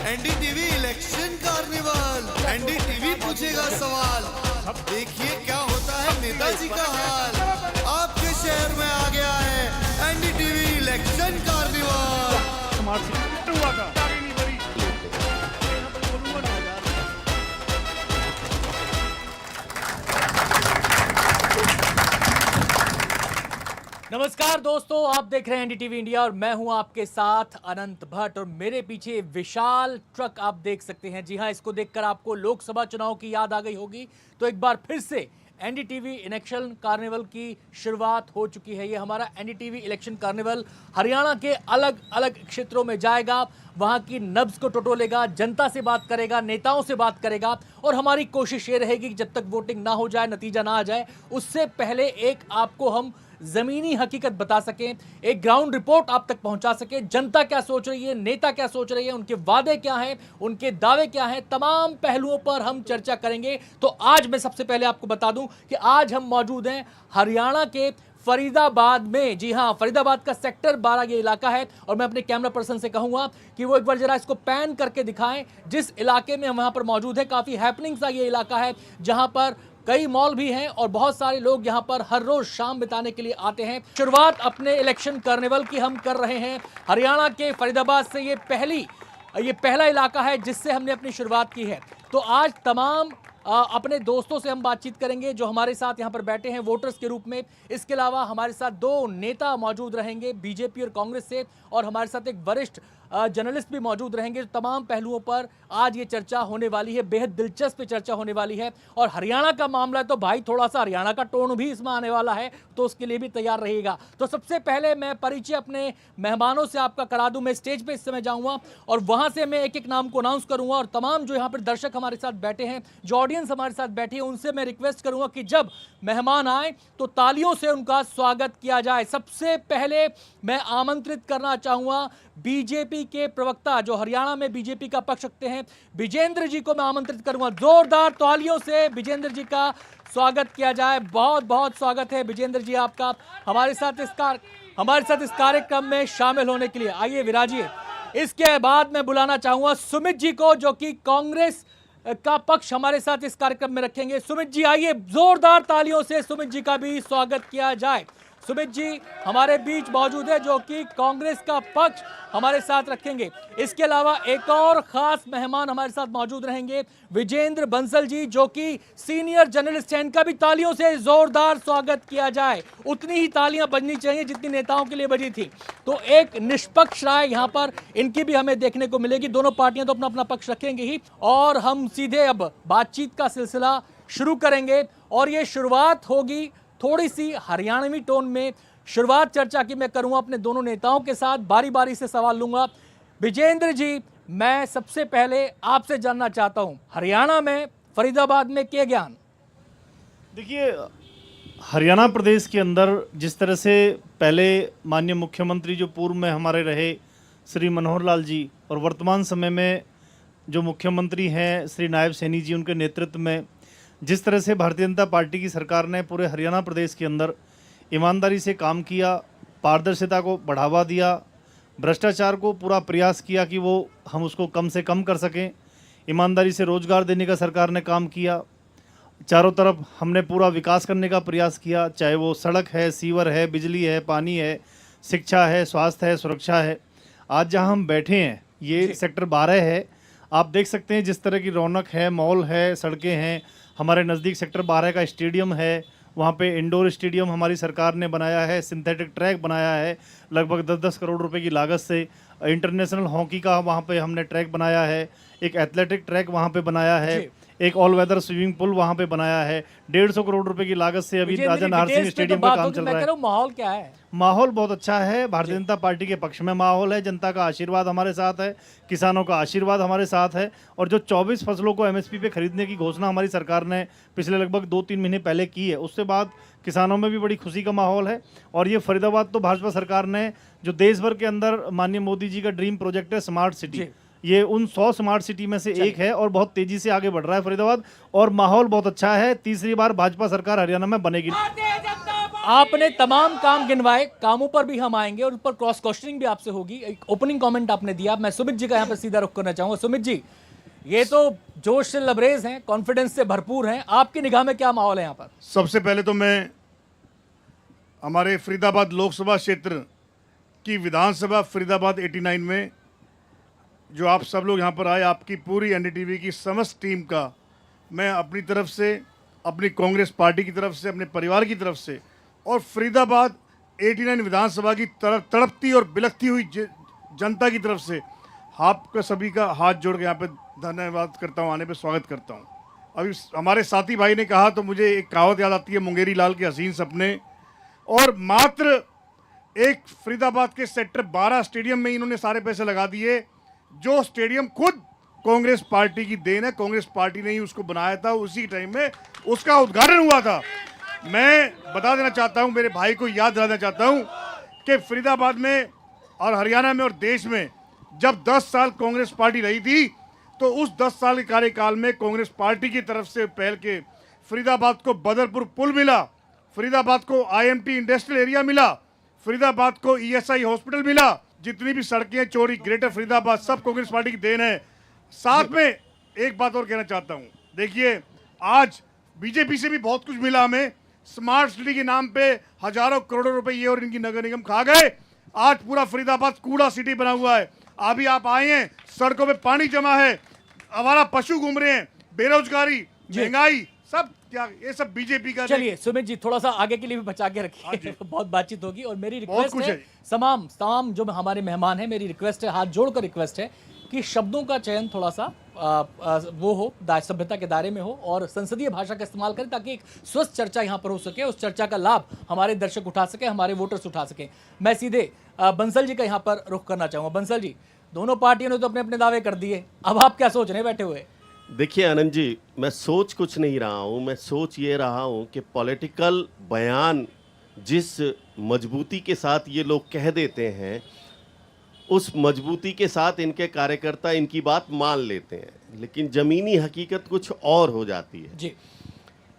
NDTV election carnival. NDTV पूछेगा सवाल, देखिए क्या होता है नेताजी का हाल। आपके शहर में आ गया है एनडीटीवी इलेक्शन कार्निवल। नमस्कार दोस्तों, आप देख रहे हैं एनडीटीवी इंडिया और मैं हूं आपके साथ अनंत भट्ट। और मेरे पीछे विशाल ट्रक आप देख सकते हैं। जी हां, इसको देखकर आपको लोकसभा चुनाव की याद आ गई होगी। तो एक बार फिर से एनडीटीवी इलेक्शन कार्निवल की शुरुआत हो चुकी है। ये हमारा एनडीटीवी इलेक्शन कार्निवल हरियाणा के अलग अलग क्षेत्रों में जाएगा, वहां की नब्ज को टटोलेगा, जनता से बात करेगा, नेताओं से बात करेगा। और हमारी कोशिश ये रहेगी कि जब तक वोटिंग ना हो जाए, नतीजा ना आ जाए, उससे पहले एक आपको हम जमीनी हकीकत बता सकें, एक ग्राउंड रिपोर्ट आप तक पहुंचा सकें। जनता क्या सोच रही है, नेता क्या सोच रही है, उनके वादे क्या हैं, उनके दावे क्या हैं, तमाम पहलुओं पर हम चर्चा करेंगे। तो आज मैं सबसे पहले आपको बता दूं कि आज हम मौजूद हैं हरियाणा के फरीदाबाद में। जी हां, फरीदाबाद का सेक्टर 12 ये इलाका है। और मैं अपने कैमरा पर्सन से कहूंगा कि वो एक बार जरा इसको पैन करके दिखाएं। जिस इलाके में हम वहां पर मौजूद है, काफी हैपनिंग सा ये इलाका है, जहां पर कई मॉल भी हैं और बहुत सारे लोग यहां पर हर रोज शाम बिताने के लिए आते हैं। शुरुआत अपने इलेक्शन कार्निवल की हम कर रहे हैं हरियाणा के फरीदाबाद से। ये पहला इलाका है जिससे हमने अपनी शुरुआत की है। तो आज तमाम अपने दोस्तों से हम बातचीत करेंगे जो हमारे साथ यहाँ पर बैठे हैं वोटर्स के रूप में। इसके अलावा हमारे साथ दो नेता मौजूद रहेंगे बीजेपी और कांग्रेस से, और हमारे साथ एक वरिष्ठ जर्नलिस्ट भी मौजूद रहेंगे। तमाम पहलुओं पर आज ये चर्चा होने वाली है, बेहद दिलचस्प चर्चा होने वाली है। और हरियाणा का मामला है तो भाई थोड़ा सा हरियाणा का टोन भी इसमें आने वाला है, तो उसके लिए भी तैयार रहिएगा। तो सबसे पहले मैं परिचय अपने मेहमानों से आपका करा दूं। मैं स्टेज पे इस समय जाऊंगा और वहां से मैं एक एक नाम को अनाउंस करूंगा। और तमाम जो यहाँ पर दर्शक हमारे साथ बैठे हैं, जो ऑडियंस हमारे साथ बैठी है, उनसे मैं रिक्वेस्ट करूंगा कि जब मेहमान आए तो तालियों से उनका स्वागत किया जाए। सबसे पहले मैं आमंत्रित करना चाहूंगा बीजेपी के प्रवक्ता, जो हरियाणा में बीजेपी का पक्ष रखते हैं, विजेंद्र जी को मैं आमंत्रित करूंगा। जोरदार तालियों से विजेंद्र जी का स्वागत किया जाए। बहुत बहुत स्वागत है विजेंद्र जी आपका हमारे साथ इस कार्यक्रम में शामिल होने के लिए। आइए विराजिए। इसके बाद मैं बुलाना चाहूंगा सुमित जी को, जो कि कांग्रेस का पक्ष हमारे साथ इस कार्यक्रम में रखेंगे। सुमित जी आइए, जोरदार तालियों से सुमित जी का भी स्वागत किया जाए। सुमित जी हमारे बीच मौजूद है, जो कि कांग्रेस का पक्ष हमारे साथ रखेंगे। इसके अलावा एक और खास मेहमान हमारे साथ मौजूद रहेंगे, विजेंद्र बंसल जी, जो कि सीनियर जर्नलिस्ट हैं। इनका भी तालियों से जोरदार स्वागत किया जाए। उतनी ही तालियां बजनी चाहिए जितनी नेताओं के लिए बजी थी। तो एक निष्पक्ष राय यहाँ पर इनकी भी हमें देखने को मिलेगी। दोनों पार्टियां तो अपना अपना पक्ष रखेंगे ही। और हम सीधे अब बातचीत का सिलसिला शुरू करेंगे और ये शुरुआत होगी थोड़ी सी हरियाणवी टोन में। शुरुआत चर्चा की मैं करूंगा अपने दोनों नेताओं के साथ, बारी बारी से सवाल लूंगा। विजेंद्र जी, मैं सबसे पहले आपसे जानना चाहता हूं, हरियाणा में फरीदाबाद में क्या ज्ञान? देखिए, हरियाणा प्रदेश के अंदर जिस तरह से पहले माननीय मुख्यमंत्री जो पूर्व में हमारे रहे श्री मनोहर लाल जी, और वर्तमान समय में जो मुख्यमंत्री हैं श्री नायब सैनी जी, उनके नेतृत्व में जिस तरह से भारतीय जनता पार्टी की सरकार ने पूरे हरियाणा प्रदेश के अंदर ईमानदारी से काम किया, पारदर्शिता को बढ़ावा दिया, भ्रष्टाचार को पूरा प्रयास किया कि वो हम उसको कम से कम कर सकें, ईमानदारी से रोजगार देने का सरकार ने काम किया, चारों तरफ हमने पूरा विकास करने का प्रयास किया, चाहे वो सड़क है, सीवर है, बिजली है, पानी है, शिक्षा है, स्वास्थ्य है, सुरक्षा है। आज जहाँ हम बैठे हैं ये सेक्टर 12 है। आप देख सकते हैं जिस तरह की रौनक है, मॉल है, सड़कें हैं। हमारे नज़दीक सेक्टर 12 का स्टेडियम है, वहाँ पे इंडोर स्टेडियम हमारी सरकार ने बनाया है, सिंथेटिक ट्रैक बनाया है लगभग 10-10 करोड़ रुपए की लागत से। इंटरनेशनल हॉकी का वहाँ पे हमने ट्रैक बनाया है, एक एथलेटिक ट्रैक वहाँ पे बनाया है, एक ऑल वेदर स्विमिंग पूल वहाँ पे बनाया है। 150 करोड़ रुपए की लागत से अभी राजा नाहर सिंह स्टेडियम का काम चल रहा है। माहौल क्या है? माहौल बहुत अच्छा है, भारतीय जनता पार्टी के पक्ष में माहौल है, जनता का आशीर्वाद हमारे साथ है, किसानों का आशीर्वाद हमारे साथ है। और जो 24 फसलों को एमएसपी पे खरीदने की घोषणा हमारी सरकार ने पिछले लगभग 2-3 महीने पहले की है, उससे बाद किसानों में भी बड़ी खुशी का माहौल है। और ये फरीदाबाद तो भाजपा सरकार ने जो देश भर के अंदर माननीय मोदी जी का ड्रीम प्रोजेक्ट है स्मार्ट सिटी, ये उन 100 स्मार्ट सिटी में से एक है और बहुत तेजी से आगे बढ़ रहा है फरीदाबाद, और माहौल बहुत अच्छा है। तीसरी बार भाजपा सरकार हरियाणा में बनेगी। आपने तमाम काम गिनवाए, कामों पर भी हम आएंगे और उस पर क्रॉस क्वेश्चनिंग भी आपसे होगी। एक ओपनिंग कमेंट आपने दिया, मैं सुमित जी का यहाँ पर सीधा रुख करना चाहूंगा। सुमित जी, ये तो जोश से लबरेज हैं, कॉन्फिडेंस से भरपूर हैं, आपकी निगाह में क्या माहौल है यहाँ पर? सबसे पहले तो मैं हमारे फरीदाबाद लोकसभा क्षेत्र की विधानसभा फरीदाबाद 89 में जो आप सब लोग यहाँ पर आए, आपकी पूरी एनडीटीवी की समस्त टीम का मैं अपनी तरफ से, अपनी कांग्रेस पार्टी की तरफ से, अपने परिवार की तरफ से और फरीदाबाद 89 विधानसभा की तड़पती और बिलखती हुई जनता की तरफ से आपका सभी का हाथ जोड़ के यहाँ पे धन्यवाद करता हूँ, आने पे स्वागत करता हूँ। अभी हमारे साथी भाई ने कहा तो मुझे एक कहावत याद आती है, मुंगेरी लाल के हसीन सपने। और मात्र एक फरीदाबाद के सेक्टर 12 स्टेडियम में इन्होंने सारे पैसे लगा दिए, जो स्टेडियम खुद कांग्रेस पार्टी की देन है। कांग्रेस पार्टी ने ही उसको बनाया था, उसी टाइम में उसका उद्घाटन हुआ था। मैं बता देना चाहता हूं, मेरे भाई को याद दिलाना चाहता हूं कि फरीदाबाद में और हरियाणा में और देश में जब 10 साल कांग्रेस पार्टी रही थी तो उस 10 साल के कार्यकाल में कांग्रेस पार्टी की तरफ से पहल के फरीदाबाद को बदरपुर पुल मिला, फरीदाबाद को आईएमटी इंडस्ट्रियल एरिया मिला, फरीदाबाद को ईएसआई हॉस्पिटल मिला। जितनी भी सड़कें चौड़ी ग्रेटर फरीदाबाद सब कांग्रेस पार्टी की देन है। साथ में एक बात और कहना चाहता हूं, देखिए आज बीजेपी से भी बहुत कुछ मिला हमें। स्मार्ट सिटी के नाम पे हजारों करोड़ों रुपए ये और इनकी नगर निगम खा गए। आज पूरा फरीदाबाद कूड़ा सिटी बना हुआ है। अभी आप आए हैं, सड़कों पे पानी जमा है, आवारा पशु घूम रहे हैं, बेरोजगारी, महंगाई, सब क्या ये सब बीजेपी का। चलिए सुमित जी, थोड़ा सा आगे के लिए भी बचा के रखिए, बहुत बातचीत होगी। और मेरी रिक्वेस्ट है, तमाम जो हमारे मेहमान हैं, मेरी रिक्वेस्ट है, हाथ जोड़कर रिक्वेस्ट है कि शब्दों का चयन थोड़ा सा वो हो, सभ्यता के दायरे में हो और संसदीय भाषा का इस्तेमाल करें ताकि एक स्वस्थ चर्चा यहाँ पर हो सके, उस चर्चा का लाभ हमारे दर्शक उठा सके, हमारे वोटर्स उठा सकें। मैं सीधे बंसल जी का यहाँ पर रुख करना चाहूँगा। बंसल जी, दोनों पार्टियों ने तो अपने अपने दावे कर दिए, अब आप क्या सोच रहे हैं बैठे हुए? देखिए आनंद जी, मैं सोच कुछ नहीं रहा हूँ, मैं सोच ये रहा हूँ कि पॉलिटिकल बयान जिस मजबूती के साथ ये लोग कह देते हैं, उस मजबूती के साथ इनके कार्यकर्ता इनकी बात मान लेते हैं, लेकिन ज़मीनी हकीकत कुछ और हो जाती है जी।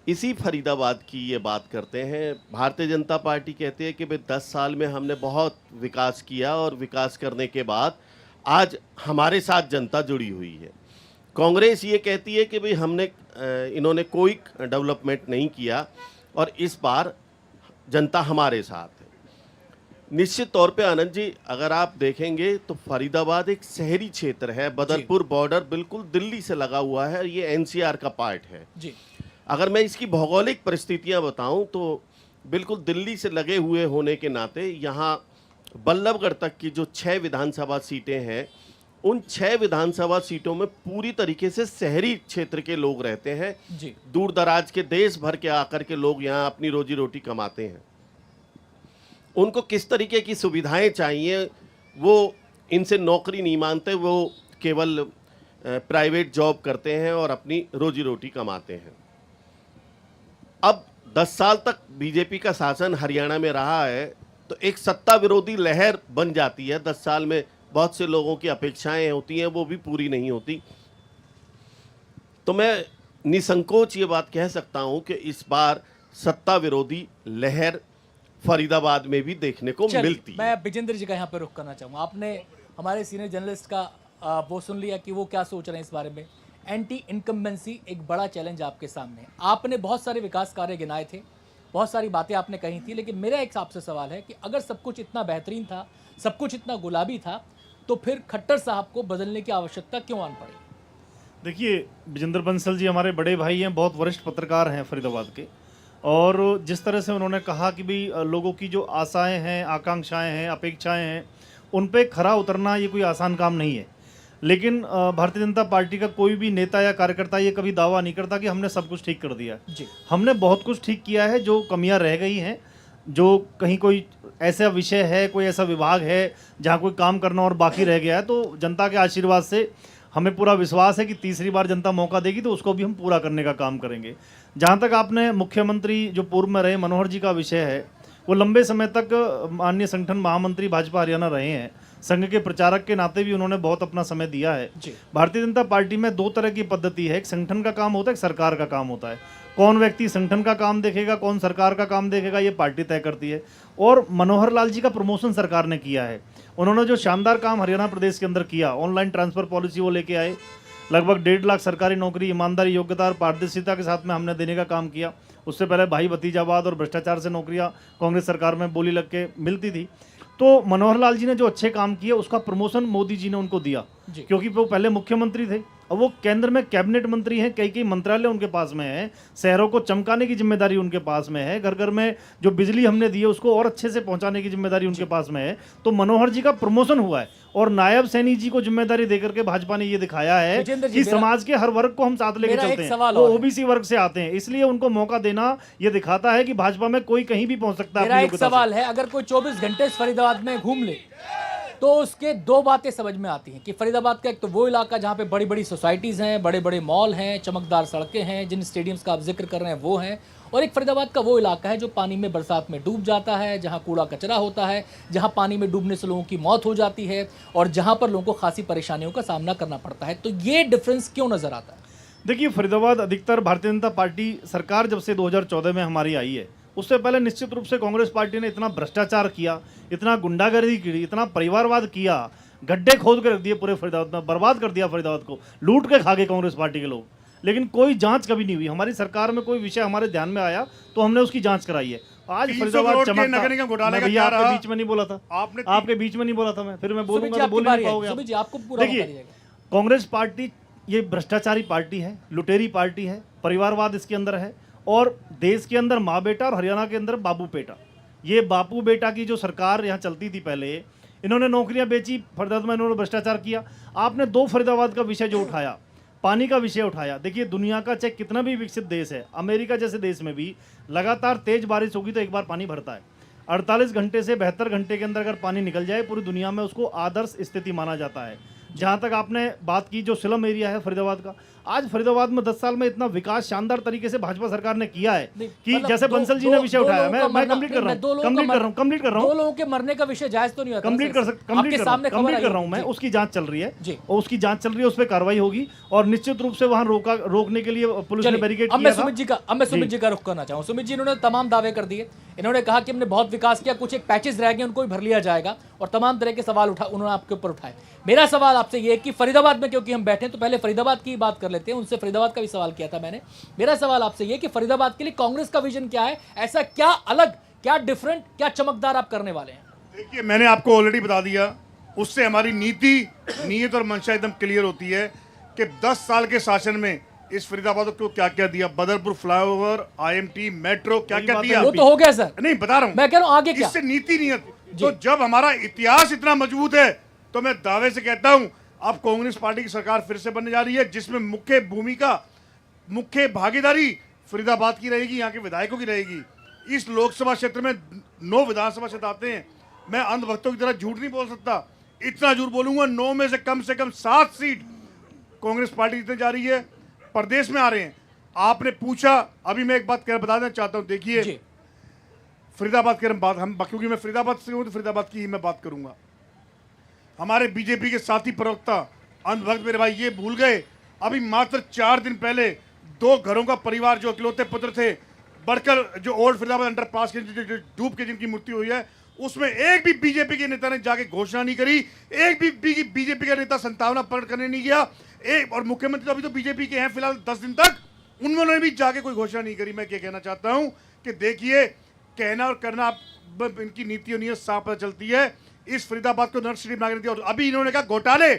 इसी फरीदाबाद की ये बात करते हैं। भारतीय जनता पार्टी कहती है कि भाई 10 साल में हमने बहुत विकास किया और विकास करने के बाद आज हमारे साथ जनता जुड़ी हुई है। कांग्रेस ये कहती है कि भाई इन्होंने कोई डेवलपमेंट नहीं किया और इस बार जनता हमारे साथ है। निश्चित तौर पे आनंद जी, अगर आप देखेंगे तो फरीदाबाद एक शहरी क्षेत्र है, बदरपुर बॉर्डर बिल्कुल दिल्ली से लगा हुआ है, ये एनसीआर का पार्ट है जी। अगर मैं इसकी भौगोलिक परिस्थितियां बताऊं तो बिल्कुल दिल्ली से लगे हुए होने के नाते यहाँ बल्लभगढ़ तक की जो 6 विधानसभा सीटें हैं, उन 6 विधानसभा सीटों में पूरी तरीके से शहरी क्षेत्र के लोग रहते हैं जी। दूर दराज के देश भर के आकर के लोग यहाँ अपनी रोजी रोटी कमाते हैं। उनको किस तरीके की सुविधाएं चाहिए, वो इनसे नौकरी नहीं मानते, वो केवल प्राइवेट जॉब करते हैं और अपनी रोजी रोटी कमाते हैं। अब 10 साल तक बीजेपी का शासन हरियाणा में रहा है तो एक सत्ता विरोधी लहर बन जाती है। 10 साल में बहुत से लोगों की अपेक्षाएं होती हैं, वो भी पूरी नहीं होती। तो मैं निसंकोच ये बात कह सकता हूं कि इस बार सत्ता विरोधी लहर फरीदाबाद में भी देखने को मिलती है। मैं विजेंद्र जी का यहाँ पर रुख करना चाहूँगा। आपने हमारे सीनियर जर्नलिस्ट का वो सुन लिया कि वो क्या सोच रहे हैं इस बारे में। एंटी इनकम्बेंसी एक बड़ा चैलेंज आपके सामने। आपने बहुत सारे विकास कार्य गिनाए थे, बहुत सारी बातें आपने कही थी, लेकिन मेरा एक आपसे सवाल है कि अगर सब कुछ इतना बेहतरीन था, सब कुछ इतना गुलाबी था, तो फिर खट्टर साहब को बदलने की आवश्यकता क्यों आन पड़ी? देखिए, विजेंद्र बंसल जी हमारे बड़े भाई हैं, बहुत वरिष्ठ पत्रकार हैं फरीदाबाद के, और जिस तरह से उन्होंने कहा कि भाई लोगों की जो आशाएं हैं, आकांक्षाएं हैं, अपेक्षाएं हैं, उन पे खरा उतरना ये कोई आसान काम नहीं है। लेकिन भारतीय जनता पार्टी का कोई भी नेता या कार्यकर्ता ये कभी दावा नहीं करता कि हमने सब कुछ ठीक कर दिया जी। हमने हमने बहुत कुछ ठीक किया है। जो कमियां रह गई हैं, जो कहीं कोई ऐसा विषय है, कोई ऐसा विभाग है जहां कोई काम करना और बाकी रह गया है, तो जनता के आशीर्वाद से हमें पूरा विश्वास है कि तीसरी बार जनता मौका देगी तो उसको भी हम पूरा करने का काम करेंगे। जहां तक आपने मुख्यमंत्री जो पूर्व में रहे मनोहर जी का विषय है, वो लंबे समय तक माननीय संगठन महामंत्री भाजपा हरियाणा रहे हैं। संघ के प्रचारक के नाते भी उन्होंने बहुत अपना समय दिया है। भारतीय जनता पार्टी में 2 तरह की पद्धति है, एक संगठन का काम होता है, एक सरकार का काम होता है। कौन व्यक्ति संगठन का काम देखेगा, कौन सरकार का काम देखेगा, ये पार्टी तय करती है। और मनोहर लाल जी का प्रमोशन सरकार ने किया है। उन्होंने जो शानदार काम हरियाणा प्रदेश के अंदर किया, ऑनलाइन ट्रांसफर पॉलिसी वो लेके आए, लगभग 1.5 लाख सरकारी नौकरी ईमानदारी, योग्यता और पारदर्शिता के साथ में हमने देने का काम किया। उससे पहले भाई भतीजावाद और भ्रष्टाचार से नौकरियां कांग्रेस सरकार में बोली लग के मिलती थी। तो मनोहर लाल जी ने जो अच्छे काम किए उसका प्रमोशन मोदी जी ने उनको दिया, क्योंकि वो पहले मुख्यमंत्री थे, अब वो केंद्र में कैबिनेट मंत्री हैं, कई कई मंत्रालय उनके पास में है, शहरों को चमकाने की जिम्मेदारी उनके पास में है, घर घर में जो बिजली हमने दी है उसको और अच्छे से पहुंचाने की जिम्मेदारी उनके पास में है। तो मनोहर जी का प्रमोशन हुआ है और नायब सैनी जी को जिम्मेदारी देकर के भाजपा ने ये दिखाया है कि समाज के हर वर्ग को हम साथ लेके चलते हैं। वो ओबीसी वर्ग से आते हैं, इसलिए उनको मौका देना ये दिखाता है कि भाजपा में कोई कहीं भी पहुंच सकता है। मेरा एक सवाल है, अगर कोई 24 घंटे फरीदाबाद में घूम ले तो उसके दो बातें समझ में आती हैं कि फरीदाबाद का एक तो वो इलाका जहाँ पे बड़ी बड़ी सोसाइटीज़ हैं, बड़े बड़े मॉल हैं, चमकदार सड़कें हैं, जिन स्टेडियम्स का आप जिक्र कर रहे हैं वो हैं, और एक फरीदाबाद का वो इलाका है जो पानी में बरसात में डूब जाता है, जहाँ कूड़ा कचरा होता है, जहाँ पानी में डूबने से लोगों की मौत हो जाती है और जहाँ पर लोगों को खासी परेशानियों का सामना करना पड़ता है। तो ये डिफरेंस क्यों नज़र आता है? देखिए, फरीदाबाद अधिकतर भारतीय जनता पार्टी सरकार जब से 2014 में हमारी आई है, उससे पहले निश्चित रूप से कांग्रेस पार्टी ने इतना भ्रष्टाचार किया, इतना गुंडागर्दी की, इतना परिवारवाद किया, गड्ढे खोद के रख दिए पूरे फरीदाबाद में, बर्बाद कर दिया फरीदाबाद को, लूट के खा गए कांग्रेस पार्टी के लोग। लेकिन कोई जांच कभी नहीं हुई। हमारी सरकार में कोई विषय हमारे ध्यान में आया तो हमने उसकी जांच कराई है। आज फरीदाबाद चमकता, भैया आपके बीच में नहीं बोला था, आपके बीच में नहीं बोला था मैं, फिर मैं बोलूंगा तो बोल नहीं पाओगे। देखिए, कांग्रेस पार्टी ये भ्रष्टाचारी पार्टी है, लुटेरी पार्टी है, परिवारवाद इसके अंदर है, और देश के अंदर माँ बेटा और हरियाणा के अंदर बाबू बेटा, ये बापू बेटा की जो सरकार यहाँ चलती थी पहले, इन्होंने नौकरियां बेची, फरीदाबाद में इन्होंने भ्रष्टाचार किया। आपने दो फरीदाबाद का विषय जो उठाया, पानी का विषय उठाया, देखिए दुनिया का चाहे कितना भी विकसित देश है, अमेरिका जैसे देश में भी लगातार तेज बारिश होगी तो एक बार पानी भरता है। 48 घंटे से 72 घंटे के अंदर अगर पानी निकल जाए पूरी दुनिया में उसको आदर्श स्थिति माना जाता है। जहाँ तक आपने बात की जो स्लम एरिया है फरीदाबाद का, आज फरीदाबाद में 10 साल में इतना विकास शानदार तरीके से भाजपा सरकार ने किया है कि मतलब जैसे बंसल जी ने विषय उठाया, मैं कंप्लीट कर रहा हूँ, दो लोगों के मरने का विषय जायज तो नहीं होता, कंप्लीट कर रहा हूँ मैं, उसकी जांच चल रही है और उसकी जांच चल रही है, उस पर कार्रवाई होगी और निश्चित रूप से वहां रोकने के लिए पुलिस ने बैरिकेड किया था। सुमित जी का रुख करना चाहूँ। सुमित जी, इन्होंने तमाम दावे कर दिए, इन्होंने कहा कि हमने बहुत विकास किया, कुछ एक पैचेस रह गए उनको भी भर लिया जाएगा, और तमाम तरह के सवाल उन्होंने आपके ऊपर उठाए। मेरा सवाल आपसे ये कि फरीदाबाद में क्योंकि हम बैठे तो पहले फरीदाबाद की बात कर लेते हैं, उनसे फरीदाबाद का भी सवाल किया था मैंने। मेरा सवाल आपसे ये कि फरीदाबाद के लिए कांग्रेस का विजन क्या है, ऐसा क्या अलग, क्या डिफरेंट, क्या चमकदार आप करने वाले हैं? देखिए, मैंने आपको ऑलरेडी बता दिया, उससे हमारी नीयत और मंशा एकदम क्लियर होती है कि 10 साल के शासन में इस फरीदाबाद को क्या क्या दिया, बदरपुर फ्लाईओवर, IMT, मेट्रो, क्या क्या दिया। वो तो हो गया सर, नहीं बता रहा हूं, मैं कह रहा हूं आगे क्या, इससे नीयत। तो जब हमारा इतिहास इतना मजबूत है तो मैं दावे से कहता हूं अब कांग्रेस पार्टी की सरकार फिर से बनने जा रही है, जिसमें मुख्य भागीदारी फरीदाबाद की रहेगी, यहाँ के विधायकों की रहेगी। इस लोकसभा क्षेत्र में 9 विधानसभा क्षेत्र आते हैं। मैं अंधभक्तों की तरह झूठ नहीं बोल सकता, इतना झूठ बोलूंगा 9 में से कम 7 सीट कांग्रेस पार्टी जीतने जा रही है, प्रदेश में आ रहे हैं। आपने पूछा, अभी मैं एक बात बता देना चाहता हूं, देखिए फरीदाबाद की बात हम, क्योंकि मैं फरीदाबाद से हूं तो फरीदाबाद की ही मैं बात करूंगा। हमारे बीजेपी के साथी प्रवक्ता अंधभक्त मेरे भाई ये भूल गए, अभी मात्र 4 दिन पहले 2 घरों का परिवार जो इकलौते पुत्र थे, बढ़कर जो ओल्ड फरीदाबाद अंडरपास के डूब के जिनकी मृत्यु हुई है, उसमें एक भी बीजेपी के नेता ने जाके घोषणा नहीं करी, एक भी बीजेपी का नेता संतावना प्रकट करने नहीं गया। और मुख्यमंत्री तो अभी तो बीजेपी के हैं फिलहाल 10 दिन तक, उन्होंने भी जाके कोई घोषणा नहीं करी। मैं क्या कहना चाहता हूं कि देखिए, कहना और करना इनकी नीति और नीयत साफ पता चलती है। इस फरीदाबाद को नर्स सिटी बना दिया, और अभी इन्होंने कहा घोटाले,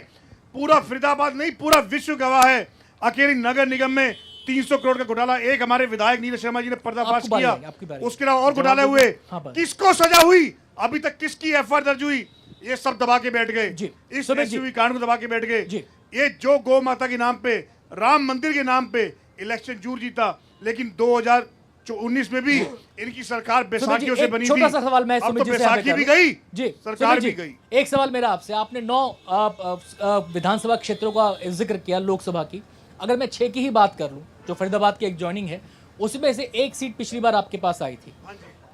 पूरा फरीदाबाद नहीं पूरा विश्व गवाह है। अकेली नगर निगम में 300 करोड़ का घोटाला, एक हमारे विधायक नीरज शर्मा जी ने पर्दाफाश किया, उसके अलावा और घोटाले हुए। किसको सजा हुई, अभी तक किसकी FIR दर्ज हुई, ये सब दबा के बैठ गए, इस SUV कांड को दबा के बैठ गए। ये जो गौ माता के नाम पे, राम मंदिर के नाम पे इलेक्शन जरूर जीता, लेकिन 2019 में भी इनकी सरकार बैसाखियों से बनी थी। छोटा सा सवाल मैं अब तो बैसाखी भी गई जी, सरकार भी गई। एक सवाल मेरा आपसे, आपने 9 विधानसभा क्षेत्रों का जिक्र किया लोकसभा की, अगर मैं 6 की ही बात कर लूं जो फरीदाबाद की एक जॉइनिंग है, उसमें से 1 सीट पिछली बार आपके पास आई थी,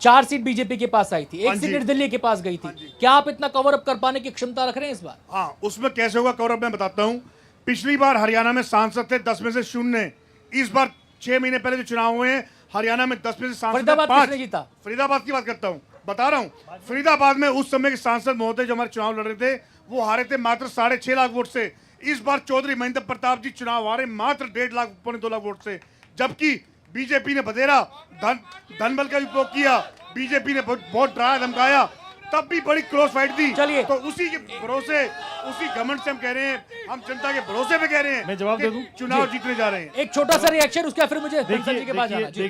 4 सीट बीजेपी के पास आई थी, 1 सीट निर्दलीय के पास गई थी। क्या आप इतना कवर अप कर पाने की क्षमता रख रहे हैं इस बार? हाँ, उसमें कैसे होगा कवर अप मैं बताता हूं। पिछली बार हरियाणा में सांसद थे 10 में से 0, इस बार 6 महीने पहले जो चुनाव हुए हैं, हरियाणा में 10 में से सांसद फरीदाबाद 5। किसने जीता? फरीदाबाद की बात करता हूँ, बता रहा हूँ। फरीदाबाद में उस समय के सांसद महोदय जो हमारे चुनाव लड़ रहे थे, वो हारे थे मात्र 6.5 लाख वोट से। इस बार चौधरी महेंद्र प्रताप जी चुनाव हारे मात्र 1.5 लाख, 1.25 लाख वोट से। जबकि बीजेपी ने बतेरा धनबल का उपयोग किया, बीजेपी ने बहुत डराया धमकाया, तब भी बड़ी क्लोज फाइट थी। चलिए। तो उसी के भरोसे, उसी घमंड से हम कह रहे हैं, हम जनता के भरोसे पे कह रहे हैं, मैं जवाब दे दूं? चुनाव जीतने जा रहे हैं। एक छोटा सा रिएक्शन, उसके बाद फिर मुझे बंसल जी के पास जाना। जी।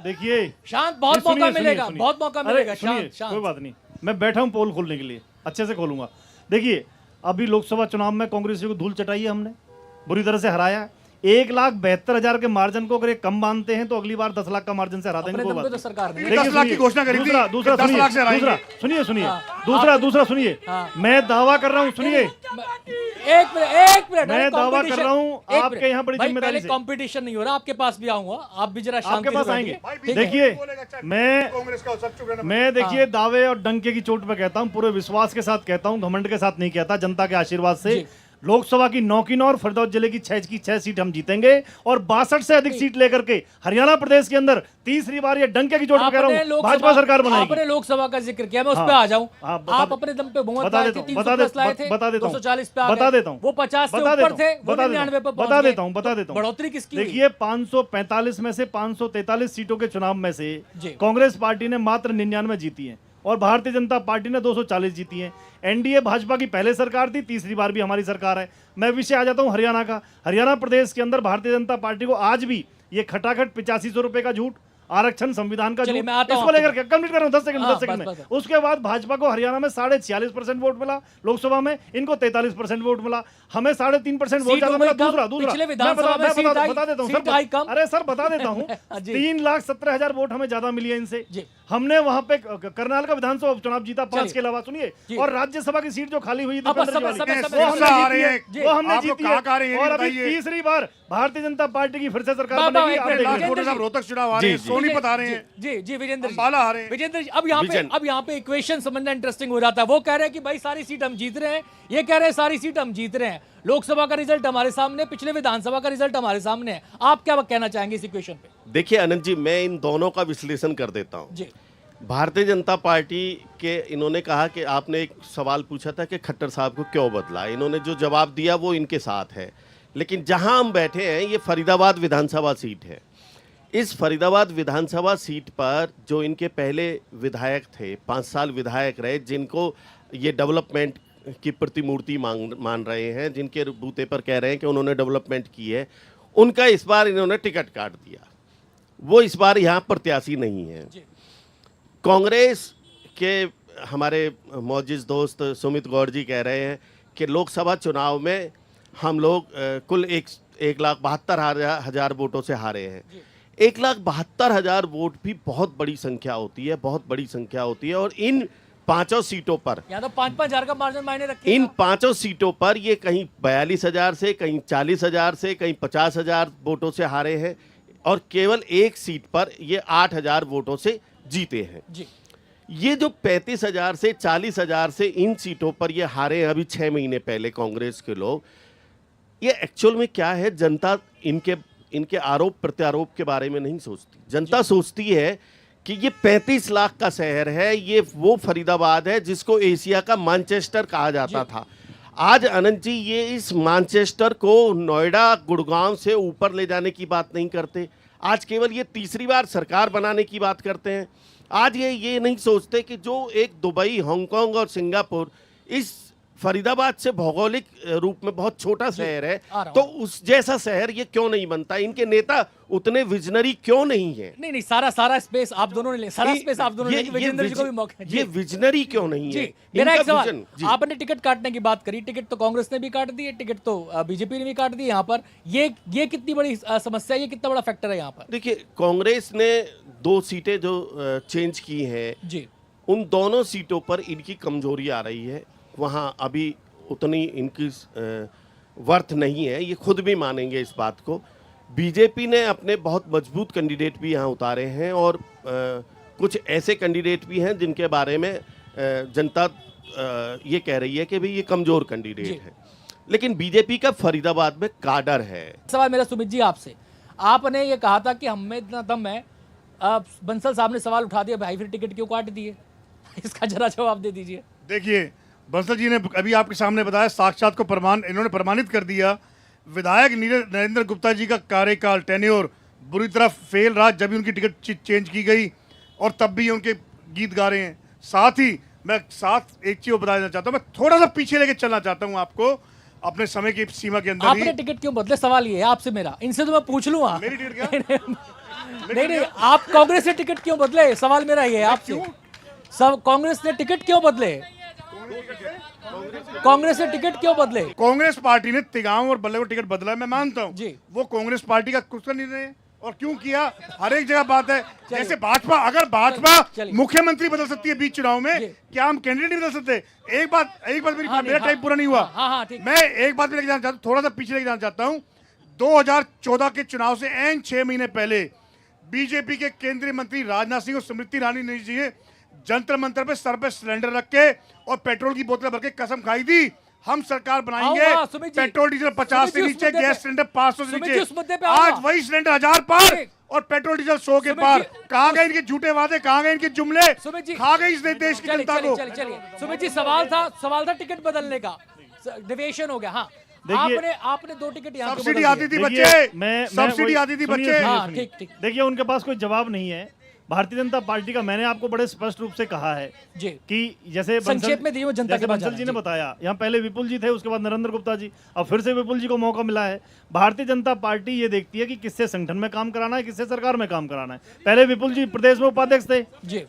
देखिए शांत, बहुत मौका मिलेगा, बहुत मौका मिलेगा। शांत कोई बात नहीं, मैं बैठा हूं पोल खोलने के लिए, अच्छे से खोलूंगा। देखिए, अभी लोकसभा चुनाव में कांग्रेसियों को धूल चटाई है हमने, बुरी तरह से हराया। 1,72,000 के मार्जिन को अगर ये कम मानते हैं तो अगली बार 10 लाख का मार्जिन से हरा देंगे। अपने कोई दम पे बात तो नहीं। सरकार ने देखिए, 10 लाख की घोषणा करी थी, दूसरा 10 लाख से हराएंगे। सुनिए हाँ। दूसरा सुनिए, मैं दावा कर रहा हूँ, सुनिए, एक मिनट मैं दावा कर रहा हूँ, आपके यहाँ बड़ी जिम्मेदारी से। कंपटीशन नहीं हो रहा, आपके पास भी आऊंगा, आप भी जरा शांति आपके से पास बैठिए। आएंगे। देखिए, कांग्रेस का सब चुप रहना। मैं देखिए दावे और डंके की चोट पे कहता हूं, पूरे विश्वास के साथ कहता हूं, घमंड के साथ नहीं कहता, जनता के आशीर्वाद से जी। लोकसभा की 9 की 9 और फरीदाबाद जिले की 6 सीट हम जीतेंगे और 62 से अधिक सीट लेकर के हरियाणा प्रदेश के अंदर तीसरी बार ये डंके की चोट पे कह रहा हूं, भाजपा सरकार बनाएगी। आपने लोकसभा का जिक्र किया, मैं उस पे आ जाऊं। हाँ, आप अपने दम पे बहुमत बता लाए देता थे, हूं, 310 लाए थे, बता देता हूं, 240 पे आ बता गए। देता हूं, वो 50 से बता ऊपर देता थे, हूं, वो 99 पे पहुंच बता गए। देता हूं, बता देता हूं। बढ़ोतरी किसकी हुई? देखिए, 545 में से 543 सीटों के चुनाव में से जी। कांग्रेस पार्टी ने मात्र 99 जीती है और भारतीय जनता पार्टी ने 240 जीती है। एनडीए भाजपा की पहले सरकार थी, तीसरी बार भी हमारी सरकार है। मैं विषय आ जाता हूं हरियाणा का। हरियाणा प्रदेश के अंदर भारतीय जनता पार्टी को आज भी ये खटाखट 8500 रुपए का झूठ, आरक्षण संविधान का चलिए, झूठ, मैं आता हूं इसको लेकर आपके के कंप्लीट कर रहा हूं, 10 सेकंड हाँ, 10 सेकंड बस, में। उसके बाद भाजपा को हरियाणा में 46.5% वोट मिला, लोकसभा में इनको 43% वोट मिला, हमें 3.5% वोट सीट ज्यादा हो गई मिला। कम, दूसरा पिछले मैं विधानसभा में सीट आई, बता देता हूं सीट आई कम। अरे सर बता देता हूं, जी। 3,17,000 वोट हमें ज्यादा मिली है इनसे। जी। हमने वहां पे करनाल का विधानसभा उपचुनाव जीता 5 के अलावा, जी। सुनिए, और राज्यसभा की सीट जो खाली हुई थी अब दीपेंद्र जी समय- वाली, समय- वो समय- हमने समय- जीती है, जी। वो हमने आप लोग जीती कहाँ कहाँ रहे हैं, है। ये और अभी बताइए। तीसरी बार भारतीय जनता पार्टी की फिर से सरकार बाबा, बनेगी। एक आप मिनट, देख लाल लें। कोटे साहब रोहतक चुनाव आ रहे हैं, सोनीपत आ रहे हैं, जी विजेंद्र जी, अंबाला आ रहे हैं। विजेंद्र जी, अब यहाँ पे विजन। अब यहाँ पे इक्वेशन समझना इंटरेस्टिंग हो जाता है। वो कह रहे हैं कि भाई सारी सीट हम जीत रहे हैं, ये कह रहे हैं सारी सीट हम जीत रहे हैं। लोकसभा का रिजल्ट हमारे सामने, पिछले विधानसभा का रिजल्ट हमारे सामने है। आप क्या कहना चाहेंगे इस इक्वेशन पे? देखिए अनंत जी, मैं इन दोनों का विश्लेषण कर देता हूं। जी भारतीय जनता पार्टी के इन्होंने कहा कि आपने एक सवाल पूछा था कि खट्टर साहब को क्यों बदला, इन्होंने जो जवाब दिया वो इनके साथ है। लेकिन जहां हम बैठे हैं ये फरीदाबाद विधानसभा सीट है। इस फरीदाबाद विधानसभा सीट पर जो इनके पहले विधायक थे, 5 साल विधायक रहे, जिनको ये डेवलपमेंट की प्रतिमूर्ति मान रहे हैं, जिनके बूते पर कह रहे हैं कि उन्होंने डेवलपमेंट की है, उनका इस बार इन्होंने टिकट काट दिया। वो इस बार यहाँ प्रत्याशी नहीं है। जी कांग्रेस के हमारे मौजूद दोस्त सुमित गौड़ जी कह रहे हैं कि लोकसभा चुनाव में हम लोग कुल 1,72,000 वोटों से हारे हैं। 1,72,000 वोट भी बहुत बड़ी संख्या होती है, बहुत बड़ी संख्या होती है। और इन 5 सीटों पर, यहाँ तो 5-5 हजार का मार्जिन मायने रखिए। इन 5 सीटों पर ये कहीं 42,000 से, कहीं 40,000 से, कहीं 50,000 वोटों से हारे हैं और केवल एक सीट पर ये 8,000 वोटों से जीते हैं। जी ये जो 35,000 से 40,000 से इन सीटों पर ये हारे हैं अभी 6 महीने पहले कांग्रेस के लोग, ये एक्चुअल में क्या है, जनता इनके आरोप प्रत्यारोप के बारे में नहीं सोचती। जनता सोचती है कि ये 35 लाख का शहर है, ये वो फरीदाबाद है जिसको एशिया का मैनचेस्टर कहा जाता था। आज अनंत जी ये इस मैनचेस्टर को नोएडा गुड़गांव से ऊपर ले जाने की बात नहीं करते। आज केवल ये तीसरी बार सरकार बनाने की बात करते हैं। आज ये नहीं सोचते कि जो एक दुबई, हांगकांग और सिंगापुर इस फरीदाबाद से भौगोलिक रूप में बहुत छोटा शहर है, तो उस जैसा शहर ये क्यों नहीं बनता। इनके नेता उतने विजनरी क्यों नहीं है। नहीं सारा स्पेस आप दोनों ने ले, सारा स्पेस आप दोनों ने, विजेंद्र जी को भी मौका। ये विजनरी क्यों नहीं जी है। मेरा एक इनका सवाल, विजन, जी। आपने टिकट काटने की बात करी, टिकट तो कांग्रेस ने भी काट दी है, टिकट तो बीजेपी ने भी काट दी। यहाँ पर ये कितनी बड़ी समस्या है, ये कितना बड़ा फैक्टर है यहाँ पर? देखिए कांग्रेस ने 2 सीटें जो चेंज की हैं, जी उन दोनों सीटों पर इनकी कमजोरी आ रही है। वहाँ अभी उतनी इनकी वर्थ नहीं है, ये खुद भी मानेंगे इस बात को। बीजेपी ने अपने बहुत मजबूत कैंडिडेट भी यहाँ उतारे हैं और कुछ ऐसे कैंडिडेट भी हैं जिनके बारे में जनता ये कह रही है कि भाई ये कमज़ोर कैंडिडेट है। लेकिन बीजेपी का फरीदाबाद में काडर है। सवाल मेरा सुमित जी आपसे, आपने ये कहा था कि हमें इतना दम है, बंसल साहब ने सवाल उठा दिया, भाई फिर टिकट क्यों काट दिए? इसका जरा जवाब दे दीजिए। देखिए, बंसल जी ने अभी आपके सामने बताया, साक्षात को इन्होंने प्रमाणित कर दिया। विधायक नरेंद्र गुप्ता जी का कार्यकाल टेन्योर बुरी तरह फेल रहा जब भी उनकी टिकट चेंज की गई, और तब भी उनके गीत गा रहे हैं। साथ ही मैं एक चीज बताना चाहता हूँ, मैं थोड़ा सा पीछे लेके चलना चाहता हूँ आपको अपने समय की सीमा के अंदर आपने ही। टिकट क्यों बदले? सवाल ये है आपसे मेरा, इनसे तो मैं पूछ लूंगा। मेरी टिकट क्या? नहीं, आप कांग्रेस से टिकट क्यों बदले? सवाल मेरा ये है आपसे, सब कांग्रेस ने टिकट क्यों बदले? कांग्रेस ने टिकट क्यों बदले? कांग्रेस पार्टी ने तिगांव और बल्ले को टिकट बदला, मैं मानता हूँ जी। वो कांग्रेस पार्टी का कुछ का निर्णय है, और क्यों किया हर एक जगह बात है। जैसे भाजपा, अगर भाजपा मुख्यमंत्री बदल सकती है बीच चुनाव में, क्या हम कैंडिडेट नहीं बदल सकते? एक बात मेरा टाइम पूरा नहीं हुआ। मैं एक बात लेके जाना चाहता हूँ, थोड़ा सा पीछे लेके जाना चाहता हूँ। 2014 के चुनाव से एन 6 महीने पहले बीजेपी के केंद्रीय मंत्री राजनाथ सिंह और स्मृति ईरानी जी ने जंतर मंतर पे सर पे सिलेंडर रख के और पेट्रोल की बोतलें भर के कसम खाई थी, हम सरकार बनाएंगे, पेट्रोल डीजल 50 से नीचे, गैस सिलेंडर 500 से नीचे। आज वही सिलेंडर 1000 पार और पेट्रोल डीजल 100 के पार। कहाँ गए इनके झूठे वादे, कहाँ गए इनके जुमले, खा गई इस देश की जनता को। चलिए सुमित जी, सवाल था टिकट बदलने का, डिविएशन हो गया। हाँ, आपने 2 टिकट यहाँ सब्सिडी आती थी बच्चे, सब्सिडी आती थी बच्चे। ठीक। देखिए, उनके पास कोई जवाब नहीं है। भारतीय जनता पार्टी का मैंने आपको बड़े स्पष्ट रूप से कहा है जी कि जैसे संक्षेप में दिए, जनता के पास बंसल जी ने बताया, यहाँ पहले विपुल जी थे, उसके बाद नरेंद्र गुप्ता जी, अब फिर से विपुल जी को मौका मिला है। भारतीय जनता पार्टी ये देखती है कि किससे संगठन में काम कराना है, किससे सरकार में काम कराना है। पहले विपुल जी प्रदेश में उपाध्यक्ष थे,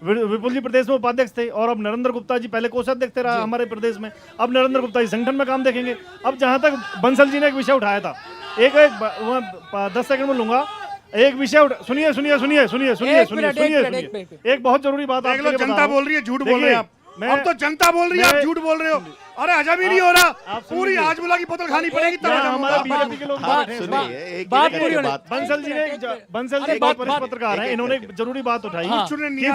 विपुल जी प्रदेश में उपाध्यक्ष थे, और अब नरेंद्र गुप्ता जी पहले कोषाध्यक्ष थे हमारे प्रदेश में, अब नरेंद्र गुप्ता जी संगठन में काम देखेंगे। अब जहां तक बंसल जी ने एक विषय उठाया था, एक 10 सेकंड में लूंगा, एक विषय सुनिए, एक बहुत जरूरी बात। देख लो, जनता बोल रही है, झूठ बोल रहे हैं आप। अब तो जनता बोल रही है, आप झूठ बोल रहे हो। अरे हजम ही नहीं हो रहा, पूरी हाजमोला की बोतल खानी पड़ेगी तब हमारे बीजेपी के लोग बात पूरी होने। बंसल जी बहुत वरिष्ठ पत्रकार हैं, इन्होंने एक जरूरी बात उठाई कि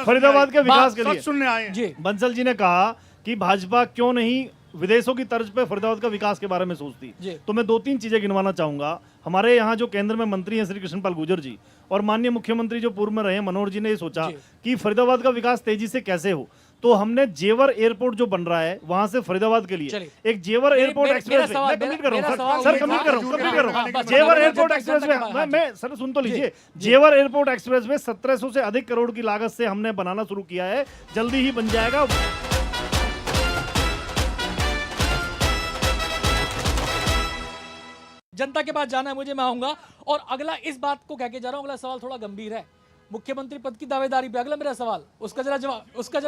फरीदाबाद के विकास के लिए सुनने आए। बंसल जी ने कहा कि भाजपा क्यों नहीं विदेशों की तर्ज पे फरीदाबाद का विकास के बारे में सोचती। तो मैं 2-3 चीजें गिनवाना चाहूंगा। हमारे यहाँ जो केंद्र में मंत्री हैं श्री कृष्णपाल गुर्जर जी, और माननीय मुख्यमंत्री जो पूर्व में रहे मनोहर जी ने ये सोचा कि फरीदाबाद का विकास तेजी से कैसे हो, तो हमने जेवर एयरपोर्ट जो बन रहा है वहां से फरीदाबाद के लिए एक जेवर एयरपोर्ट एक्सप्रेस जेवर एयरपोर्ट एक्सप्रेस मैं सर सुन तो लीजिए, जेवर एयरपोर्ट एक्सप्रेस वे 1700 से अधिक करोड़ की लागत से हमने बनाना शुरू किया है, जल्दी ही बन जाएगा। जनता के पास जाना है मुझे, मैं आऊंगा। और अगला इस बात को कह के जा रहा हूं, अगला सवाल थोड़ा गंभीर है, मुख्यमंत्री पद की दावेदारी पे अगला मेरा सवाल, उसका जरा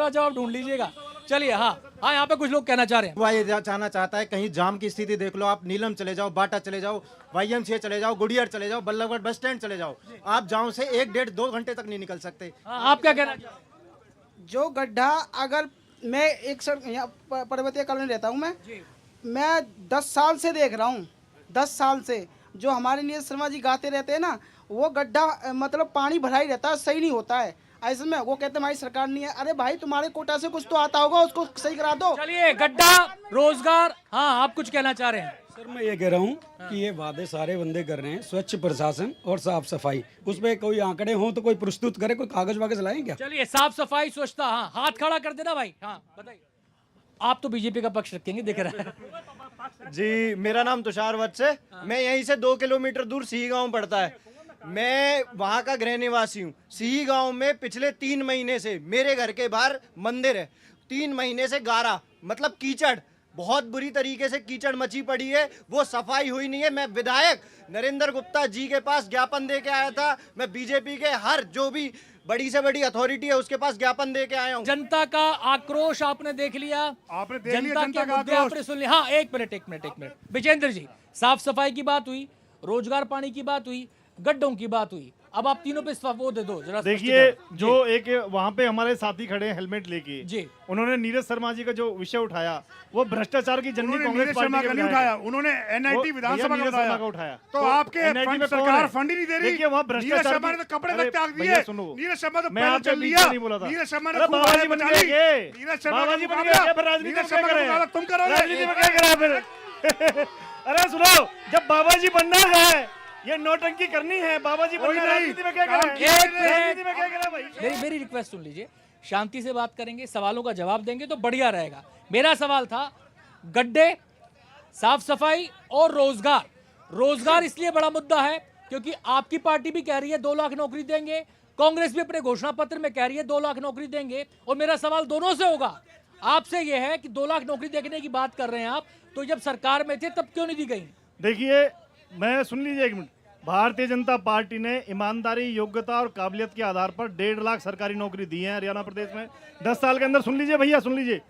जवाब ढूंढ लीजिएगा। चलिए, हाँ, यहाँ पे कुछ लोग कहना चाह रहे हैं। वह ये चाहना चाहता है, कहीं जाम की स्थिति देख लो, आप नीलम चले जाओ, बाटा चले जाओ, YMCA चले जाओ, गुड़ियर चले जाओ, बल्लभगढ़ बस स्टैंड चले जाओ, आप जाओ से 1-1.5-2 घंटे तक नहीं निकल सकते। आप क्या कहना चाहते हैं? जो गड्ढा, अगर मैं एक यहाँ पर्वतीय कॉलोनी रहता हूँ, मैं 10 साल से देख रहा हूँ, 10 साल से जो हमारे नीरज शर्मा जी गाते रहते हैं ना, वो गड्ढा मतलब पानी भरा ही रहता है, सही नहीं होता है। ऐसे में वो कहते हैं हमारी सरकार नहीं है। अरे भाई, तुम्हारे कोटा से कुछ तो आता होगा, उसको सही करा दो। चलिए, गड्ढा, रोजगार, हाँ, आप कुछ कहना चाह रहे हैं? सर, मैं ये कह रहा हूँ कि ये वादे सारे बंदे कर रहे हैं, स्वच्छ प्रशासन और साफ सफाई, उसमें कोई आंकड़े हों तो कोई प्रस्तुत करे, कोई कागज वागज लाएं क्या? चलिए, साफ सफाई, स्वच्छता, हाँ, हाथ खड़ा कर देना भाई। हाँ, बताइए, आप तो बीजेपी का पक्ष रखेंगे, दिख रहा है। जी, मेरा नाम तुषार वत्स है, मैं यहीं से 2 किलोमीटर दूर सिही गांव पड़ता है, मैं वहां का गृह निवासी हूँ। सिही गांव में पिछले 3 महीने से मेरे घर के बाहर मंदिर है, 3 महीने से गारा, मतलब कीचड़, बहुत बुरी तरीके से कीचड़ मची पड़ी है, वो सफाई हुई नहीं है। मैं विधायक नरेंद्र गुप्ता जी के पास ज्ञापन दे के आया था, मैं बीजेपी के हर जो भी बड़ी से बड़ी अथॉरिटी है उसके पास ज्ञापन दे के आया हूँ। जनता का आक्रोश आपने देख लिया, जनता के मुद्दे आपने सुन लिया। हाँ, एक मिनट विजेंद्र जी, साफ सफाई की बात हुई, रोजगार पानी की बात हुई, गड्ढों की बात हुई, अब आप तीनों पे वो दे दो जरा। देखिए, जो एक वहाँ पे हमारे साथी खड़े हैं हेलमेट लेके जी, उन्होंने नीरज शर्मा जी का जो विषय उठाया, वो भ्रष्टाचार की जंगी कांग्रेस पार्टी का नहीं उठाया, उन्होंने NIT विधानसभा का उठाया। तो आपके सरकार फंड ही नहीं दे रही। देखिए, वहाँ भ्रष्टाचार ने तो कपड़े तक त्याग दिए। नीरज शर्मा तो पहले चल लिया, नीरज शर्मा ने बाबाजी बन गए, नीरज शर्मा बाबाजी बन गए, फिर राजनीति में क्या करें? तुम करोगे, राजनीति में क्या करें फिर? अरे सुनो, जब बाबाजी बनना है, ये नौटंकी करनी है बाबा जी, कोई बनना है, नहीं। राजनीति में क्या करें? एक मिनट। राजनीति में क्या करें भाई? मेरी रिक्वेस्ट सुन लीजिए, शांति से बात करेंगे, सवालों का जवाब देंगे तो बढ़िया रहेगा। मेरा सवाल था गड्ढे, साफ सफाई और रोजगार। रोजगार इसलिए बड़ा मुद्दा है क्योंकि आपकी पार्टी भी कह रही है 2 लाख नौकरी देंगे, कांग्रेस भी अपने घोषणा पत्र में कह रही है 2 लाख नौकरी देंगे, और मेरा सवाल दोनों से होगा। आपसे यह है कि 2 लाख नौकरी देने की बात कर रहे हैं आप, तो जब सरकार में थे तब क्यों नहीं दी गई? देखिए, मैं सुन लीजिए एक मिनट। भारतीय जनता पार्टी ने ईमानदारी, योग्यता और काबिलियत के आधार पर 1.5 लाख सरकारी नौकरी दी है हरियाणा प्रदेश में 10 साल के अंदर। सुन लीजिए भैया, सुन लीजिए,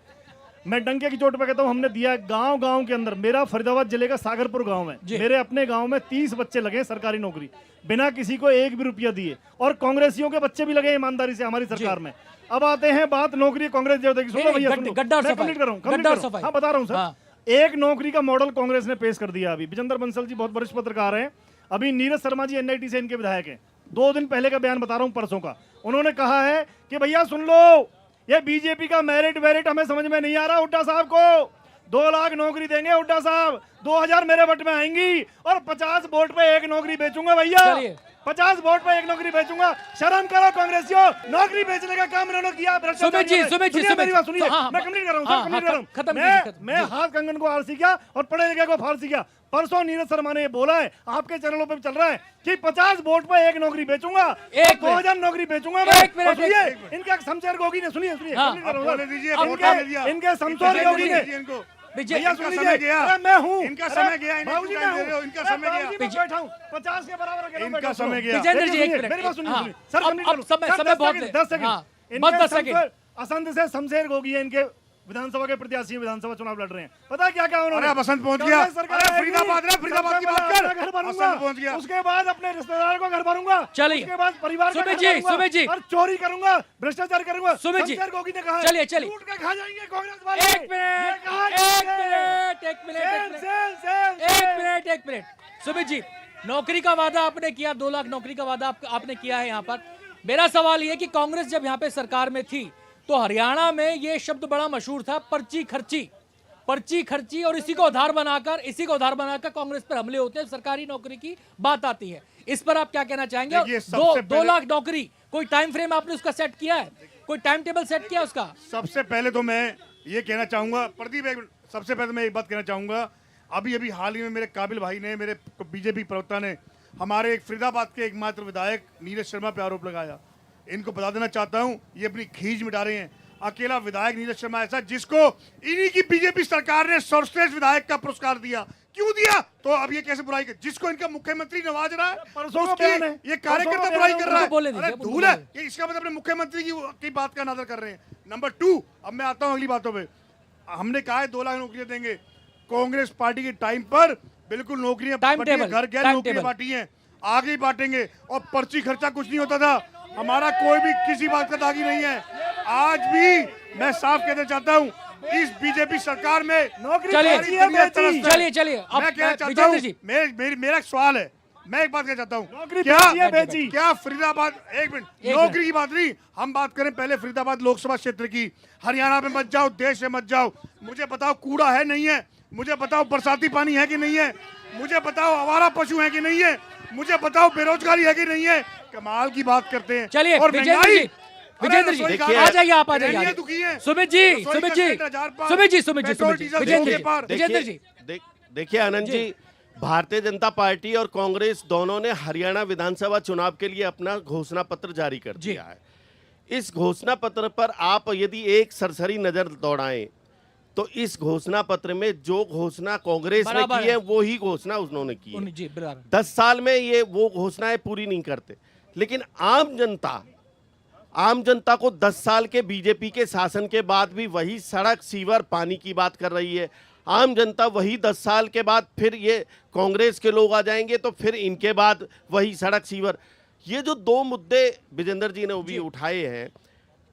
मैं डंके की चोट पे कहता हूँ, हमने दिया गांव गांव के अंदर। मेरा फरीदाबाद जिले का सागरपुर गांव है, मेरे अपने गांव में 30 बच्चे लगे सरकारी नौकरी बिना किसी को 1 भी रुपया दिए, और कांग्रेसियों के बच्चे भी लगे ईमानदारी से हमारी सरकार में। अब आते हैं बात नौकरी कांग्रेस जो देगी। सुनो भैया, सुनो, गड्ढा और मैं सफाई। कंप्लीट कर रहा हूं, गड्ढा और सफाई। हाँ बता रहा हूँ सर। हाँ। एक नौकरी का मॉडल कांग्रेस ने पेश कर दिया। अभी विजेंद्र बंसल जी बहुत वरिष्ठ पत्रकार हैं, अभी नीरज शर्मा जी एनआईटी से इनके विधायक हैं। 2 दिन पहले का बयान बता रहा हूं, परसों का। उन्होंने कहा है कि भैया सुन लो, ये बीजेपी का मेरिट हमें समझ में नहीं आ रहा। हुड्डा साहब को 2 लाख नौकरी देंगे, हुड्डा साहब 2000 मेरे वोट में आएंगी, और 50 वोट पे 1 नौकरी बेचूंगा भैया। चलिए। 50 वोट पे 1 नौकरी बेचूंगा। शर्म करो कांग्रेसियों, नौकरी बेचने का काम इन्होंने किया। सुमित जी, सुनिए मेरी बात, सुनिए, हाँ, मैं कंप्लीट कर रहा हूं, हाँ, सर, कंप्लीट कर रहा हूं। खत्म कीजिए, खत्म। मैं हाथ कंगन को आलसी किया और पढ़े लिखे को फारसी किया। परसों नीरज शर्मा ने ये बोला है, आपके चैनलों पे भी चल रहा है कि 50 वोट पे 1 नौकरी बेचूंगा, 2000 नौकरी बेचूंगा मैं। एक मिनट, और सुनिए, इनका शमशेर गोगी ने, सुनिए सुनिए, हाँ, कंप्लीट कर रहा हूं, बोलने सर। दीजिए, इनके- वोट दे दिया। इनके शमशेर गोगी ने, इनको भैया सुन इनका लीजिए, समय गया। अरे मैं हूँ, इनका समय गया, इन्हें बाबूजी क्यों मैं टाइम दे रहे हो? हूँ, इनका अरे समय गया। बाबूजी मैं बैठा हूँ, 50 के बराबर अकेला इनका बैठा हूँ। समय गया। विजेंद्र जी, एक सुनिए, मिनट। मेरी बात सुनिए, हाँ, सुनिए। सर, अब कंप्लीट करो। समय- सर, समय 10 बहुत सेकंड, है। 10 सेकंड। हाँ, इनके बस 10 सेकंड। शमशेर- असंध से शमशेर गोगी है, इनके विधानसभा के प्रत्याशी विधानसभा चुनाव लड़ रहे हैं। पता है क्या क्या उन्होंने? अरे बसंत पहुंच गया। कांग्रेस सरकार अरे आएगी, फरीदाबाद रे, फरीदाबाद की बात सबसे कर। पहले अपना घर बनूंगा, बसंत पहुंच गया। उसके बाद अपने रिश्तेदार को घर भरूंगा, चलिए। उसके बाद परिवार का सुमित घर जी, भरूंगा, सुमित जी। और चोरी करूंगा, भ्रष्टाचार करूंगा। सुमित जी। शमशेर गोगी ने कहा है, चलिए, चलिए। लूट के खा जाएंगे कांग्रेस वाले। एक ये मिनट, कहा है एक किसने? मिनट, एक मिनट, एक सेल, मिनट। सेल, सेल, एक सेल। मिनट, एक मिनट। सुमित जी, नौकरी का वादा आपने किया, 2 लाख नौकरी का वादा आपने किया है यहाँ पर। मेरा सवाल ये कि कांग्रेस जब यहाँ पे सरकार में थी तो हरियाणा में ये शब्द बड़ा मशहूर था, पर्ची खर्ची। पर्ची खर्ची, और इसी को आधार बनाकर कांग्रेस पर हमले होते हैं, सरकारी नौकरी की बात आती है। इस पर आप क्या कहना चाहेंगे? देखिए, सबसे 2 लाख नौकरी, कोई टाइम फ्रेम आपने उसका सेट किया है? कोई टाइम टेबल सेट किया उसका? सबसे पहले तो मैं ये कहना चाहूंगा, प्रदीप एक मिनट, सबसे पहले मैं एक बात कहना चाहूंगा। अभी हाल ही में मेरे काबिल भाई ने, मेरे बीजेपी प्रवक्ता ने हमारे एक फरीदाबाद के एकमात्र विधायक नीरज शर्मा पे आरोप लगाया। इनको बता देना चाहता हूं, ये अपनी खींच मिटा रहे हैं। अकेला विधायक नीरज शर्मा ऐसा जिसको इन्हीं की बीजेपी सरकार ने सर्वश्रेष्ठ विधायक का पुरस्कार दिया। क्यों दिया? तो अब ये कैसे बुराई कर, जिसको इनका मुख्यमंत्री नवाज रहा है, परसों का उसकी बयान है। ये कार्यकर्ता परसों का बुराई बयान कर रहा उनको बोलने है। दीजिए, अरे उनको धूल है, बोलने ये इसका मतलब अपने मुख्यमंत्री की बात का अनादर कर रहे हैं। नंबर 2, अब मैं आता हूं अगली बातों पे। हमने कहा है 2 लाख नौकरियां देंगे। कांग्रेस पार्टी के टाइम पर बिल्कुल नौकरियां टाइम बटी हैं, टेबल, घर गैर टाइम नौकरियां टेबल। बांटी हैं, आगे ही बांटेंगे। और पर्ची खर्चा कुछ नहीं होता था, हमारा कोई भी किसी बात का दागी नहीं है। आज भी मैं साफ कहना चाहता हूं, इस बीजेपी सरकार में नौकरी चलिए, सारी दुनिया त्रस्त है। चलिए। अब मैं कहना चाहता विजेंद्र हूं, जी। मेरा एक सवाल है, मैं एक बात कहना चाहता हूं, नौकरी क्या बेची है, बेची। क्या फरीदाबाद, एक मिनट, एक नौकरी की बात नहीं, हम बात करें पहले फरीदाबाद लोकसभा क्षेत्र की। हरियाणा में मत जाओ, देश में मत जाओ, मुझे बताओ कूड़ा है नहीं है, मुझे बताओ बरसाती पानी है कि नहीं है, मुझे बताओ आवारा पशु है कि नहीं है, मुझे बताओ बेरोजगारी है कि नहीं है। कमाल की बात करते हैं। चलिए, और विजेंद्र महंगाई, जी, विजेंद्र जी, देखिए, आ जाइए, आप आ जाइए। गृहिणियां दुखी हैं। सुमित जी, रसोई सुमित का जी, सिलेंडर 1000 पार, सुमित जी, सुमित जी, पेट्रोल, सुमित जी, डीजल विजेंद्र 100 जी, के पार। विजेंद्र जी। देखिए आनंद जी। जी, भारतीय जनता पार्टी और कांग्रेस दोनों ने हरियाणा विधानसभा चुनाव के लिए अपना घोषणा पत्र जारी कर जी। दिया है। इस घोषणा पत्र पर आप यदि एक सरसरी नजर दौड़ाएं तो इस घोषणा पत्र में जो घोषणा कांग्रेस ने बराबर की है। है वो ही घोषणा उन्होंने की है। जी, बराबर। 10 साल में ये वो घोषणाएं पूरी नहीं करते, लेकिन आम जनता को 10 साल के बीजेपी के शासन के बाद भी वही सड़क, सीवर, पानी की बात कर रही है। आम जनता वही 10 साल के बाद फिर ये कांग्रेस के लोग आ जाएंगे तो फिर इनके बाद वही सड़क, सीवर। ये जो 2 मुद्दे विजेंद्र जी ने वो भी उठाए हैं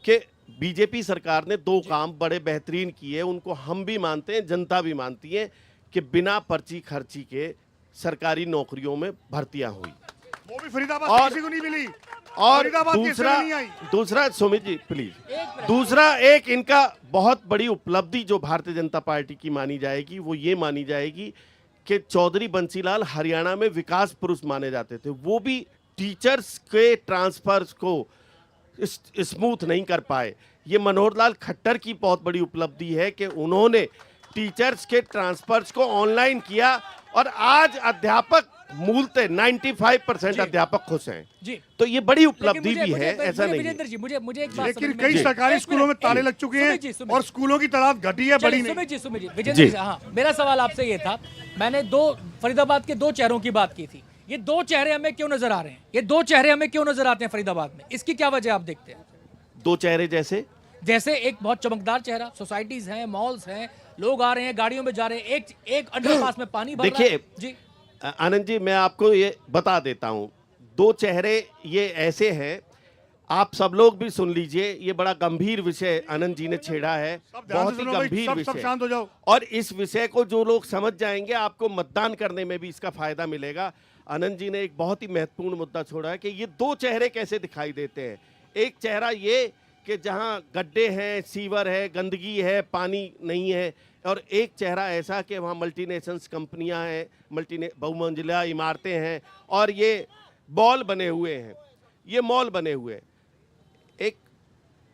कि बीजेपी सरकार ने 2 काम बड़े बेहतरीन किए, उनको हम भी मानते हैं, जनता भी मानती है कि बिना पर्ची खर्ची के सरकारी नौकरियों में भर्तियां हुई। वो भी फरीदाबाद और- किसी को नहीं मिली, और फरीदाबाद की दूसरा नहीं आई। दूसरा सुमित जी प्लीज, दूसरा एक इनका बहुत बड़ी उपलब्धि जो भारतीय जनता पार्टी की मानी जाएगी वो ये मानी जाएगी कि चौधरी बंसीलाल हरियाणा में विकास पुरुष माने जाते थे, वो भी टीचर्स के ट्रांसफर्स को स्मूथ नहीं कर पाए। ये मनोहर लाल खट्टर की बहुत बड़ी उपलब्धि है कि उन्होंने टीचर्स के ट्रांसफर्स को ऑनलाइन किया और आज अध्यापक मूलतः 95% अध्यापक खुश हैं जी। तो ये बड़ी उपलब्धि लेकिन भी है, ऐसा नहीं है। विजेंद्र जी, मुझे एक बात लेकिन समझ कई में- सरकारी एक स्कूलों में मिनट, ताले एक- लग चुके सुमित जी, हैं सुमित और जी। स्कूलों की तादाद घटी है, बड़ी चलिए, नहीं। सुमित जी, विजेंद्र जी, हाँ, मेरा सवाल आपसे ये था, मैंने फरीदाबाद के 2 चेहरों की बात की थी। ये 2 चेहरे हमें क्यों नजर आ रहे हैं? ये 2 चेहरे हमें क्यों नजर आते हैं फरीदाबाद में? इसकी क्या वजह आप देखते हैं? 2 चेहरे जैसे एक बहुत चमकदार चेहरा, सोसाइटीज हैं, मॉल्स हैं, लोग आ रहे हैं, गाड़ियों में जा रहे हैं, एक अंडरपास में पानी भर रहा है। देखिए जी, आनंद जी, मैं आपको ये बता देता हूं, 2 चेहरे ये ऐसे हैं, आप सब लोग भी सुन लीजिए, ये बड़ा गंभीर विषय आनंद जी ने छेड़ा है, सब ध्यान बहुत से ही सुनो भाई, गंभीर सब विषय। शांत हो जाओ। और इस विषय को जो लोग समझ जाएंगे, आपको मतदान करने में भी इसका फायदा मिलेगा। आनंद जी ने एक बहुत ही महत्वपूर्ण मुद्दा छोड़ा है कि ये 2 चेहरे कैसे दिखाई देते हैं। एक चेहरा ये कि जहां गड्ढे हैं, सीवर है, गंदगी है, पानी नहीं है, और एक चेहरा ऐसा कि वहाँ मल्टीनेशंस कंपनियां हैं, बहुमंजिला इमारतें हैं और ये मॉल बने हुए हैं। ये मॉल बने हुए हैं। एक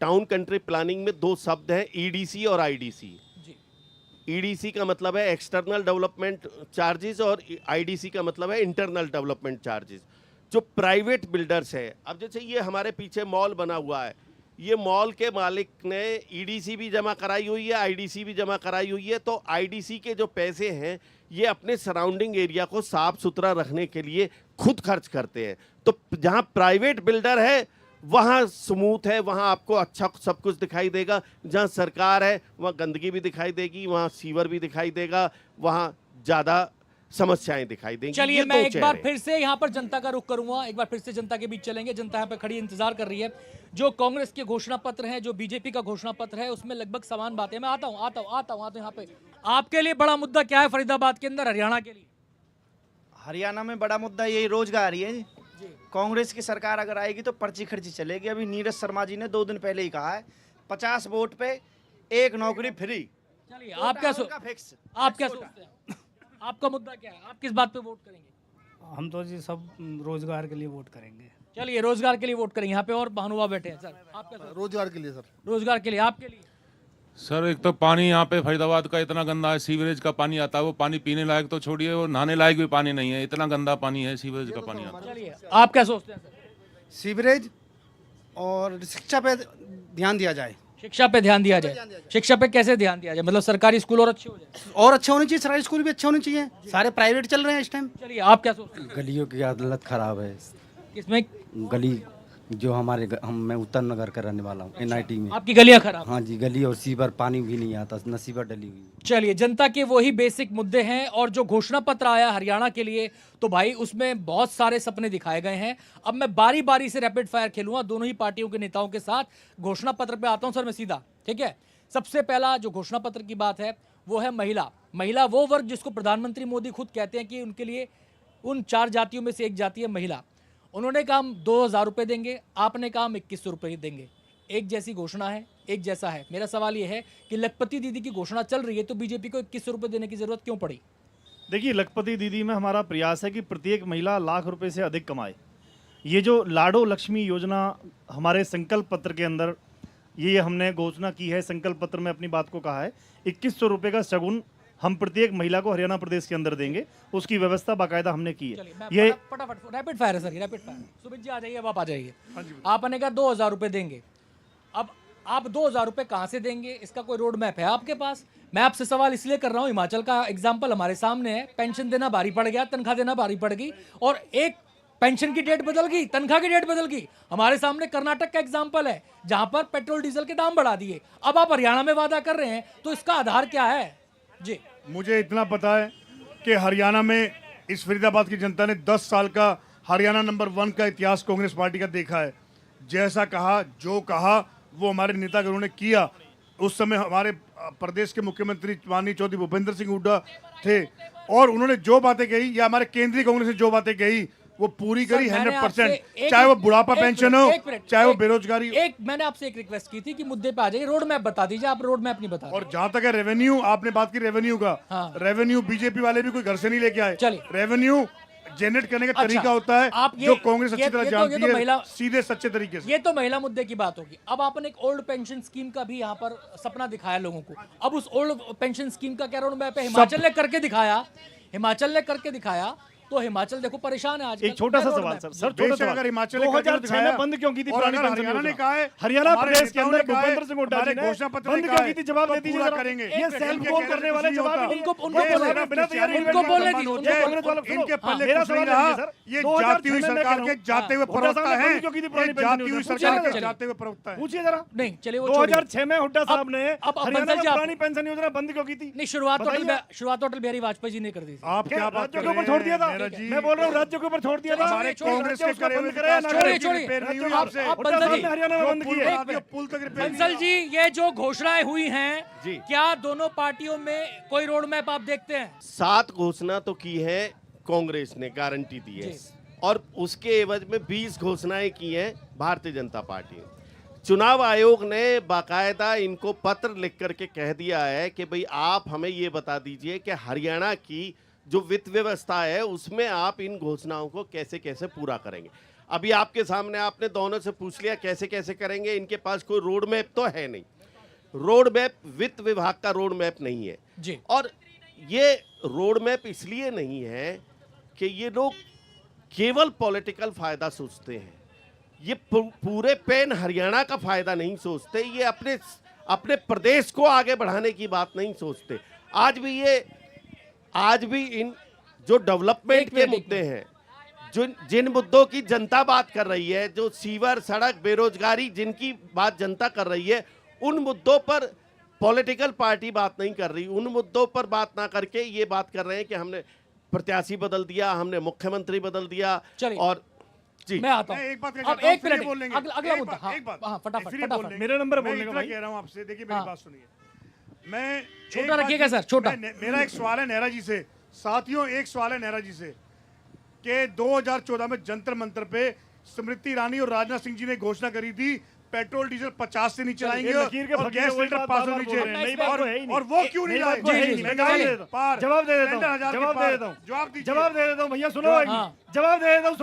टाउन कंट्री प्लानिंग में 2 शब्द हैं, ईडीसी और आईडीसी। ईडीसी का मतलब है एक्सटर्नल डेवलपमेंट चार्जेस और आईडीसी का मतलब है इंटरनल डेवलपमेंट चार्जेस। जो प्राइवेट बिल्डर्स है, अब जैसे ये हमारे पीछे मॉल बना हुआ है, ये मॉल के मालिक ने ईडीसी भी जमा कराई हुई है, आईडीसी भी जमा कराई हुई है। तो आईडीसी के जो पैसे हैं ये अपने सराउंडिंग एरिया को साफ सुथरा रखने के लिए खुद खर्च करते हैं। तो जहाँ प्राइवेट बिल्डर है वहाँ स्मूथ है, वहाँ आपको अच्छा सब कुछ दिखाई देगा। जहाँ सरकार है वहाँ गंदगी भी दिखाई देगी, वहाँ सीवर भी दिखाई देगा, वहाँ ज़्यादा समस्याएं दिखाई देंगी। चलिए ये मैं 2 एक बार चेहरे। फिर से यहाँ पर जनता का रुख करूंगा, एक बार फिर से जनता के बीच चलेंगे। जनता यहाँ पे खड़ी इंतजार कर रही है। जो कांग्रेस के घोषणा पत्र है, जो बीजेपी का घोषणा पत्र है, उसमें लगभग समान बातें। मैं आता हूँ यहाँ पे। आपके लिए बड़ा मुद्दा क्या है फरीदाबाद के अंदर, हरियाणा के लिए? हरियाणा में बड़ा मुद्दा यही रोजगार ही है जी। कांग्रेस की सरकार अगर आएगी तो पर्ची खर्ची चलेगी। अभी नीरज शर्मा जी ने 2 दिन पहले ही कहा है 50 वोट पे 1 नौकरी फ्री। चलिए आप क्या फिक्स। आप क्या सोचते हैं? आपका मुद्दा क्या है? आप किस बात पे वोट करेंगे? हम तो जी सब रोजगार के लिए वोट करेंगे। चलिए रोजगार के लिए वोट करेंगे। यहाँ पे और महानुभाव बैठे हैं। सर आप क्या सोचते हैं? रोजगार के लिए सर। रोजगार के लिए, आपके लिए? सर एक तो पानी यहाँ पे फरीदाबाद का इतना गंदा है, सीवरेज का पानी आता है, वो पानी पीने लायक तो छोड़िए, वो नहाने लायक भी पानी नहीं है, इतना गंदा पानी है, सीवरेज का पानी आता है। चलिए आप क्या सोचते हैं सर? सीवरेज और शिक्षा पे ध्यान दिया जाए। शिक्षा पे ध्यान दिया जाए। शिक्षा पे कैसे ध्यान दिया जाए? मतलब सरकारी स्कूल और अच्छे हो जाए। और अच्छे होने चाहिए, सरकारी स्कूल भी अच्छे होने चाहिए। सारे प्राइवेट चल रहे हैं इस टाइम। चलिए आप क्या सोचते हैं? गलियों की हालत खराब है। किसमें? गली जो मैं उत्तर नगर का रहने वाला हूँ, एनआईटी में। आपकी गलियां खराब? हाँ जी, गली और सीवर, पानी भी नहीं आता, नसीबा डली हुई। चलिए जनता के वही बेसिक मुद्दे हैं। और जो घोषणा पत्र आया हरियाणा के लिए, तो भाई उसमें बहुत सारे सपने दिखाए गए हैं। अब मैं बारी बारी से रैपिड फायर खेलूंगा दोनों ही पार्टियों के नेताओं के साथ। घोषणा पत्र पे आता हूं सर मैं सीधा, ठीक है? सबसे पहला जो घोषणा पत्र की बात है वो है महिला वो वर्ग जिसको प्रधानमंत्री मोदी खुद कहते हैं कि उनके लिए उन 4 जातियों में से एक जाति है महिला। उन्होंने कहा हम 2000 रुपये देंगे, आपने कहा हम 2100 रुपये देंगे। एक जैसी घोषणा है, एक जैसा है। मेरा सवाल ये है कि लखपति दीदी की घोषणा चल रही है तो बीजेपी को 2100 रुपये देने की जरूरत क्यों पड़ी? देखिए, लखपति दीदी में हमारा प्रयास है कि प्रत्येक महिला लाख रुपए से अधिक कमाए। ये जो लाडो लक्ष्मी योजना हमारे संकल्प पत्र के अंदर ये हमने घोषणा की है, संकल्प पत्र में अपनी बात को कहा है, 2100 रुपये का शगुन हम प्रत्येक महिला को हरियाणा प्रदेश के अंदर देंगे। उसकी व्यवस्था बाकायदा हमने की है। ये फटाफट रैपिड फायर है sir, rapid fire. Sumit ji आ जाइए, अब आप आ जाइए। आपने कहा 2000 रुपये देंगे। अब आप 2000 रुपये कहाँ से देंगे, इसका कोई रोड मैप है आपके पास? मैं आपसे सवाल इसलिए कर रहा हूँ, हिमाचल का एग्जाम्पल हमारे सामने है। पेंशन देना भारी पड़ गया, तनख्वाह देना भारी पड़ गई, और एक पेंशन की डेट बदल गई, तनख्वाह की डेट बदल गई। हमारे सामने कर्नाटक का एग्जाम्पल है जहां पर पेट्रोल डीजल के दाम बढ़ा दिए। अब आप हरियाणा में वादा कर रहे हैं, तो इसका आधार क्या है? जी मुझे इतना पता है कि हरियाणा में इस फरीदाबाद की जनता ने 10 साल का हरियाणा नंबर 1 का इतिहास कांग्रेस पार्टी का देखा है। जैसा कहा, जो कहा, वो हमारे नेतागणों ने किया। उस समय हमारे प्रदेश के मुख्यमंत्री माननीय चौधरी भूपेंद्र सिंह हुड्डा थे, और उन्होंने जो बातें कही, या हमारे केंद्रीय कांग्रेस ने जो बातें कही, वो पूरी करी सर, मैंने 100%, आपसे चाहे वो बुढ़ापा एक पेंशन मिनट, हो, एक मिनट, चाहे वो एक- बेरोजगारी हो। मैंने आपसे एक रिक्वेस्ट की थी कि मुद्दे पे आ जाइए, रोड मैप बता दीजिए। आप रोड मैप नहीं बता रहे। और जहां तक है रेवेन्यू, आपने बात की रेवेन्यू का, हाँ। रेवेन्यू बीजेपी वाले भी कोई घर से नहीं लेके आए। चलिए। रेवेन्यू जनरेट करने का अच्छा, तरीका होता है आप ये- जो कांग्रेस अच्छी ये तरह तो जानती है, महिला- सीधे सच्चे तरीके से। ये तो महिला मुद्दे की बात होगी। अब आपने एक ओल्ड पेंशन स्कीम का भी यहाँ पर सपना दिखाया लोगों को। अब उस ओल्ड पेंशन स्कीम का क्या रोड मैप है? हिमाचल ने करके दिखाया, हिमाचल ने करके दिखाया, तो हिमाचल देखो परेशान है आज। एक छोटा सा सवाल सर, छोटा बेशक सवाल। अगर हिमाचल ने 2006 में बंद क्यों की थी और पुरानी अगर पेंशन हरियाणा ने योजना? कहा है, हरियाणा हमारे प्रदेश के नेताओं अंदर ने कहा है, भूपेंद्र सिंह हुड्डा जी हमारे ने घोषणा पत्र बंद में क्यों कहा की है, थी? जवाब तो दे दीजिए पूरा जरा। करेंगे। ये सेल्फ गोल करने वाले जवाब ही नहीं। उनको ये बोलने बोलना बिना तैयारी उनको में बोलने बंद हो दीजिए, जाए। उनको कांग्रेस वाला इनके सुनो। पल्ले मेरा कुछ नहीं सवाल रहा। है सर, ये 2006 जाती हुई में मैं सरकार कह के रहा हूं, जाते हुए हुड्डा प्रवक्ता साहब ने हैं। बंद क्यों की थी पुरानी ये पेंशन जाती हुई योजना? सरकार के चलिए। जाते हुए प्रवक्ता है। पूछिए जरा। नहीं चलिए वो छोड़िए। 2006 में हुड्डा साहब ने अब हरियाणा बंसल में जी आप- पुरानी पेंशन योजना बंद क्यों की थी? नहीं, शुरुआत बताइए। तो अटल बिहारी वाजपेयी जी ने कर दी थी। आप क्या बात राज्यों कर के रहे ऊपर छोड़ दिया था? हैं मेरा जी? मैं बोल रहा हूँ राज्यों के ऊपर छोड़ दिया था। हमारे छोड़िए, कांग्रेस राज्यों के उसका करे हुए बंद कराया विकास ना छोड़िए, करें। छोड़िए। रिपेयर नहीं हुई राज्यों आपसे। का- आप हुड्डा बंसल साहब जी- ने हरियाणा में बंद की है। पुल पुल तक रिपेयर नहीं बंसल हुई। जी, ये जो घोषणाएं हुई हैं, जी। क्या दोनों पार्टियों में कोई रोड मैप आप देखते हैं? 7 घोषणा तो की है कांग्रेस ने, गारंटी दी है, और उसके एवज में 20 घोषणाएं की हैं भारतीय जनता पार्टी ने। चुनाव आयोग ने बाकायदा इनको पत्र लिख करके कह दिया है कि भाई आप हमें ये बता दीजिए कि हरियाणा की जो वित्त व्यवस्था है उसमें आप इन घोषणाओं को कैसे कैसे पूरा करेंगे। अभी आपके सामने आपने दोनों से पूछ लिया कैसे कैसे करेंगे। इनके पास कोई रोड मैप तो है नहीं। रोड मैप वित्त विभाग का रोड मैप नहीं है जी। और ये रोड मैप इसलिए नहीं है कि ये लोग केवल पॉलिटिकल फायदा सोचते हैं। ये पूरे पैन हरियाणा का फायदा नहीं सोचते। ये अपने प्रदेश को आगे बढ़ाने की बात नहीं सोचते। आज भी इन जो डेवलपमेंट के मुद्दे हैं, जो जिन मुद्दों की जनता बात कर रही है, जो सीवर, सड़क, बेरोजगारी, जिनकी बात जनता कर रही है, उन मुद्दों पर पॉलिटिकल पार्टी बात नहीं कर रही। उन मुद्दों पर बात ना करके ये बात कर रहे हैं कि हमने प्रत्याशी बदल दिया, हमने मुख्यमंत्री बदल दिया। चलिए। और जी, मैं आता मैं हूं। एक बात कहना अब चाहता हूं, एक फिर ये मिनट, बोल लेंगे। अगला एक मुद्दा। बात, एक बात। हाँ, फटाफट फिर ये फटाफट। बोल लेंगे। मेरा नंबर मैं बोलने का इतना भाई। कह रहा हूं आपसे, देखिए हाँ। मेरी बात सुनिए। मैं छोटा एक बात- रखिएगा सर, छोटा। मेरा एक सवाल है नेहरा जी से। साथियों, एक सवाल है नेहरा जी से कि 2014 में जंतर मंतर पे स्मृति ईरानी और राजनाथ सिंह जी ने घोषणा करी थी पेट्रोल डीजल 50 से नीचे लाएंगे लकीर के और फकीर गैस वही सिलेंडर बात 500 बार-बार नीचे। बोल रहे हैं। नई बात तो है ही नहीं। और वो क्यों नहीं नई लाए? बात तो है ही नहीं। महंगाई जवाब दे देता हूं। पार। जवाब दे देता सिलेंडर हूं। 1000 के जवाब दे पार। देता हूं। जवाब दीजिए। जवाब दे देता हूं भैया, सुनो एक हाँ। मिनट। जवाब दे देता हूं,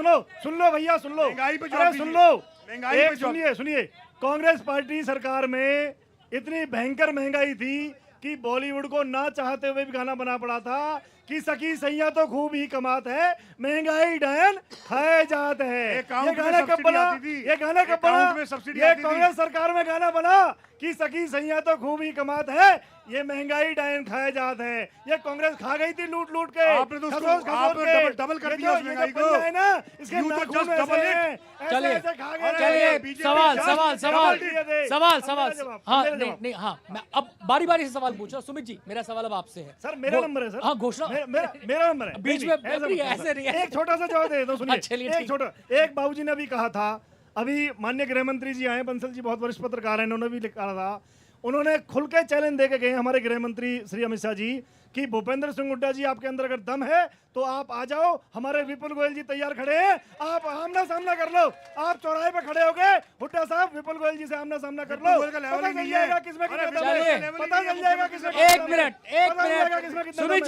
सुन लो भैया, सुन लो। महंगाई पे जवाब अरे सुन दीजिए। लो। महंगाई पे एक जवाब- सुनिए कांग्रेस पार्टी सरकार में इतनी भयंकर महंगाई थी कि बॉलीवुड को ना चाहते हुए भी गाना बना पड़ा था कि सखी सैया तो खूब ही कमात है, महंगाई डायन खाए जात है। अकाउंट ये में गाना कब सब्सिडी बना? आती थी। ये गाना कब बना? अकाउंट में सब्सिडी ये आती थी। कांग्रेस सरकार में गाना बना कि सखी सैया तो खूब ही कमात है, ये महंगाई डायन खाए जात है। ये कांग्रेस खा गई थी लूट लूट के। आपने तो उसको- खसोस खसोस आपने के। डबल कर ये दिया जो- उस ये जो महंगाई को। पंजा है ना, इसके You तो नाखून just ऐसे double it। हैं, ऐसे चलिए। ऐसे खा गए। चलिए, बीजेपी सवाल जस्ट सवाल डबल सवाल दिए थे। सवाल अब सवाल मेरा जवाब, हाँ मेरा नहीं जवाब। नहीं हाँ, मैं अब बारी बारी से सवाल पूछ रहा हूँ। सुमित जी, मेरा सवाल अब आपसे है सर मेरा नंबर है सर। हाँ, घोषणा मेरा नंबर है। बीच नहीं, में नहीं, ऐसा मत ऐसे करो नहीं, सर। एक छोटा सा जवाब दे देता हूं, हाँ, चलिए, सुनिए। ठीक। एक छोटा, एक बाबूजी ने अभी कहा था, अभी माननीय गृह मंत्री जी आए, बंसल जी बहुत वरिष्ठ पत्रकार हैं, इन्होंने भी लिखा था, उन्होंने खुल के चैलेंज दे के गए हमारे गृह मंत्री श्री अमित शाह जी कि भूपेंद्र सिंह हुड्डा जी आपके अंदर अगर दम है तो आप आ जाओ, हमारे विपुल गोयल जी तैयार खड़े हैं, आप आमना सामना कर लो। आप चौराहे पे खड़े हो गए, हुड्डा साहब विपुल गोयल जी से आमना सामना कर लो, गोयल का लेवल पता ही चल नहीं जाएगा है। किसमें अरे कितना दम चलिए। है, पता चल जाएगा किसमें एक कितना दम है। मिनट पता चल जाएगा किसमें कितना सुमित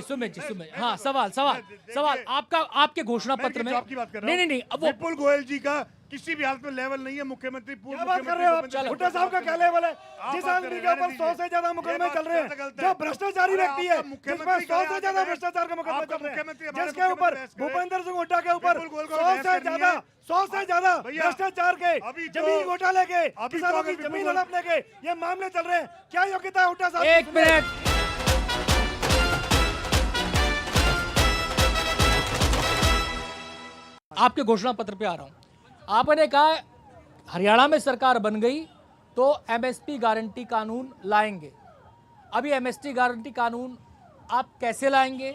दम है। जी सुमित हाँ, सवाल आपका, आपके घोषणा मैं पत्र में जॉब की बात कर रहा हूं। नहीं अब वो विपुल गोयल जी का किसी भी हालत में लेवल नहीं है। मुख्यमंत्री पूर्व क्या बात कर रहे हो आप? मुख्यमंत्री हुड्डा साहब का क्या लेवल है? जिस बात आदमी कर के रहे हैं, ऊपर रहने 100 से ज्यादा दीजिए। मुकदमे ये चल रहे बात हैं, गलत है। जो भ्रष्टाचारी अरे व्यक्ति है, आपका जिसमें मुख्यमंत्री 100 से का ज्यादा बहस भ्रष्टाचार का मुकदमा आपका चल रहे हैं, मुख्यमंत्री हमारे जिसके ऊपर मुख्यमंत्री बहस करे। भूपेंद्र सिंह हुड्डा के ऊपर विपुल गोयल को 100 बहस से करनी ज्यादा है। 100 से ज्यादा भैया, भ्रष्टाचार के, अभी तो- जमीन घोटाले के, अभी किसानों तो की अगर जमीन विपुल- हड़पने के ये मामले चल रहे हैं। क्या योग्यता है हुड्डा साहब? एक मिनट, आपके घोषणा पत्र पे आ रहा हूं। आपने कहा हरियाणा में सरकार बन गई तो एमएसपी गारंटी कानून लाएंगे। अभी एमएसपी गारंटी कानून आप कैसे लाएंगे,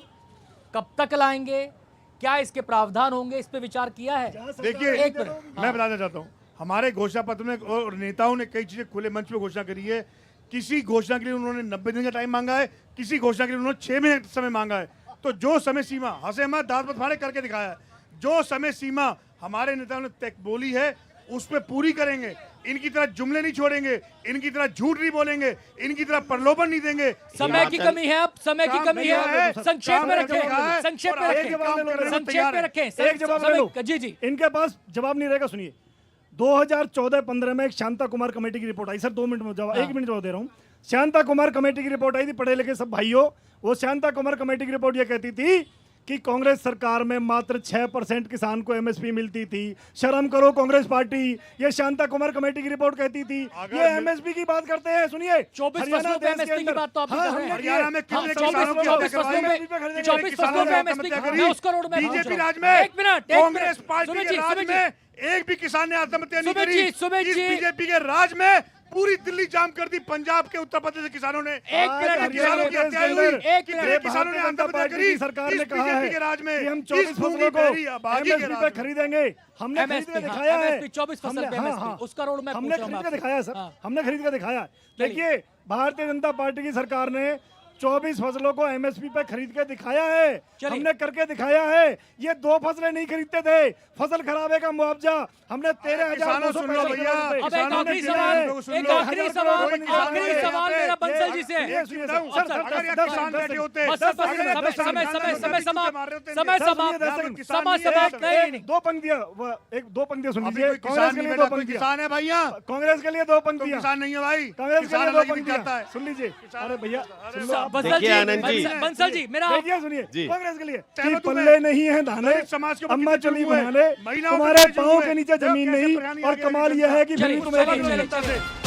कब तक लाएंगे, क्या इसके प्रावधान होंगे, इस पे विचार किया है? देखिए, एक मिनट, मैं बताना चाहता हूँ, हमारे घोषणा पत्र में और नेताओं ने कई चीजें खुले मंच पे घोषणा करी है। किसी घोषणा के लिए उन्होंने 90 दिन का टाइम मांगा है, किसी घोषणा के लिए उन्होंने 6 महीने का समय मांगा है। तो जो समय सीमा हंसे मत दांत मत फाड़े करके दिखाया है। जो समय सीमा हमारे नेताओं ने तय बोली है उस पे पूरी करेंगे। इनकी तरह जुमले नहीं छोड़ेंगे, इनकी तरह झूठ नहीं बोलेंगे, इनकी तरह प्रलोभन नहीं देंगे। समय की कमी है, अब समय की कमी है, संक्षेप में रखें, संक्षेप में रखें, संक्षेप में रखें। एक जवाब ले लो। जी जी, इनके पास जवाब नहीं रहेगा। सुनिए, 2014-15 में एक शांता कुमार कमेटी की रिपोर्ट आई। सर 2 मिनट में जवाब, 1 मिनट जवाब दे रहा हूँ। शांता कुमार कमेटी की रिपोर्ट आई थी, पढ़े लिखे सब भाइयों। वो शांता कुमार कमेटी की रिपोर्ट ये कहती थी कि कांग्रेस सरकार में मात्र 6% किसान को एमएसपी मिलती थी। शर्म करो कांग्रेस पार्टी, ये शांता कुमार कमेटी की रिपोर्ट कहती थी। ये एमएसपी की बात करते हैं। सुनिए, 24 फसलों पे एमएसपी की बात तो आप कर रहे हैं। हरियाणा में कितने 24 फसलों पे एमएसपी मैं उसका रोड में बीजेपी राज में, एक मिनट, कांग्रेस पार्टी के राज में एक भी किसान ने आत्महत्या नहीं करी। बीजेपी के राज में पूरी दिल्ली जाम कर दी। पंजाब के, उत्तर प्रदेश के किसानों ने, एक मिनट, किसानों की हत्या हुई, कितने किसानों ने आत्महत्या करी। सरकार ने इस कहा बीजेपी है के राज में कि हम 24 फसलों को एमएसपी पे खरीदेंगे। हमने खरीद के दिखाया है। 24 फसल पे एमएसपी, उसका रोड मैप हमने खरीद के दिखाया सर, हमने खरीद के दिखाया। देखिए, भारतीय जनता पार्टी की सरकार ने 24 फसलों को एमएसपी पे खरीद के दिखाया है। हमने करके दिखाया है। ये 2 फसलें नहीं खरीदते थे। फसल खराबे का मुआवजा हमने 13,000 सुन लो भैया। अब एक आखिरी सवाल मेरा बंसल जी से है। समय 2 पंक्तियां, 2 पंक्तियां सुन लीजिए। कांग्रेस के लिए 2 पंक्तियां, किसान है भैया। कांग्रेस के लिए 2 पंक्तियां, किसान नहीं है भाई, कांग्रेस के लिए 2 पंक्तियां सुन लीजिए। अरे भैया बंसल जी मेरा सुनिए, कांग्रेस के लिए कि पल्ले नहीं है दाने, अम्मा चली बनाने, तुम्हारे पाँव के नीचे जमीन नहीं, और कमाल यह है कि फिल्म तुम्हें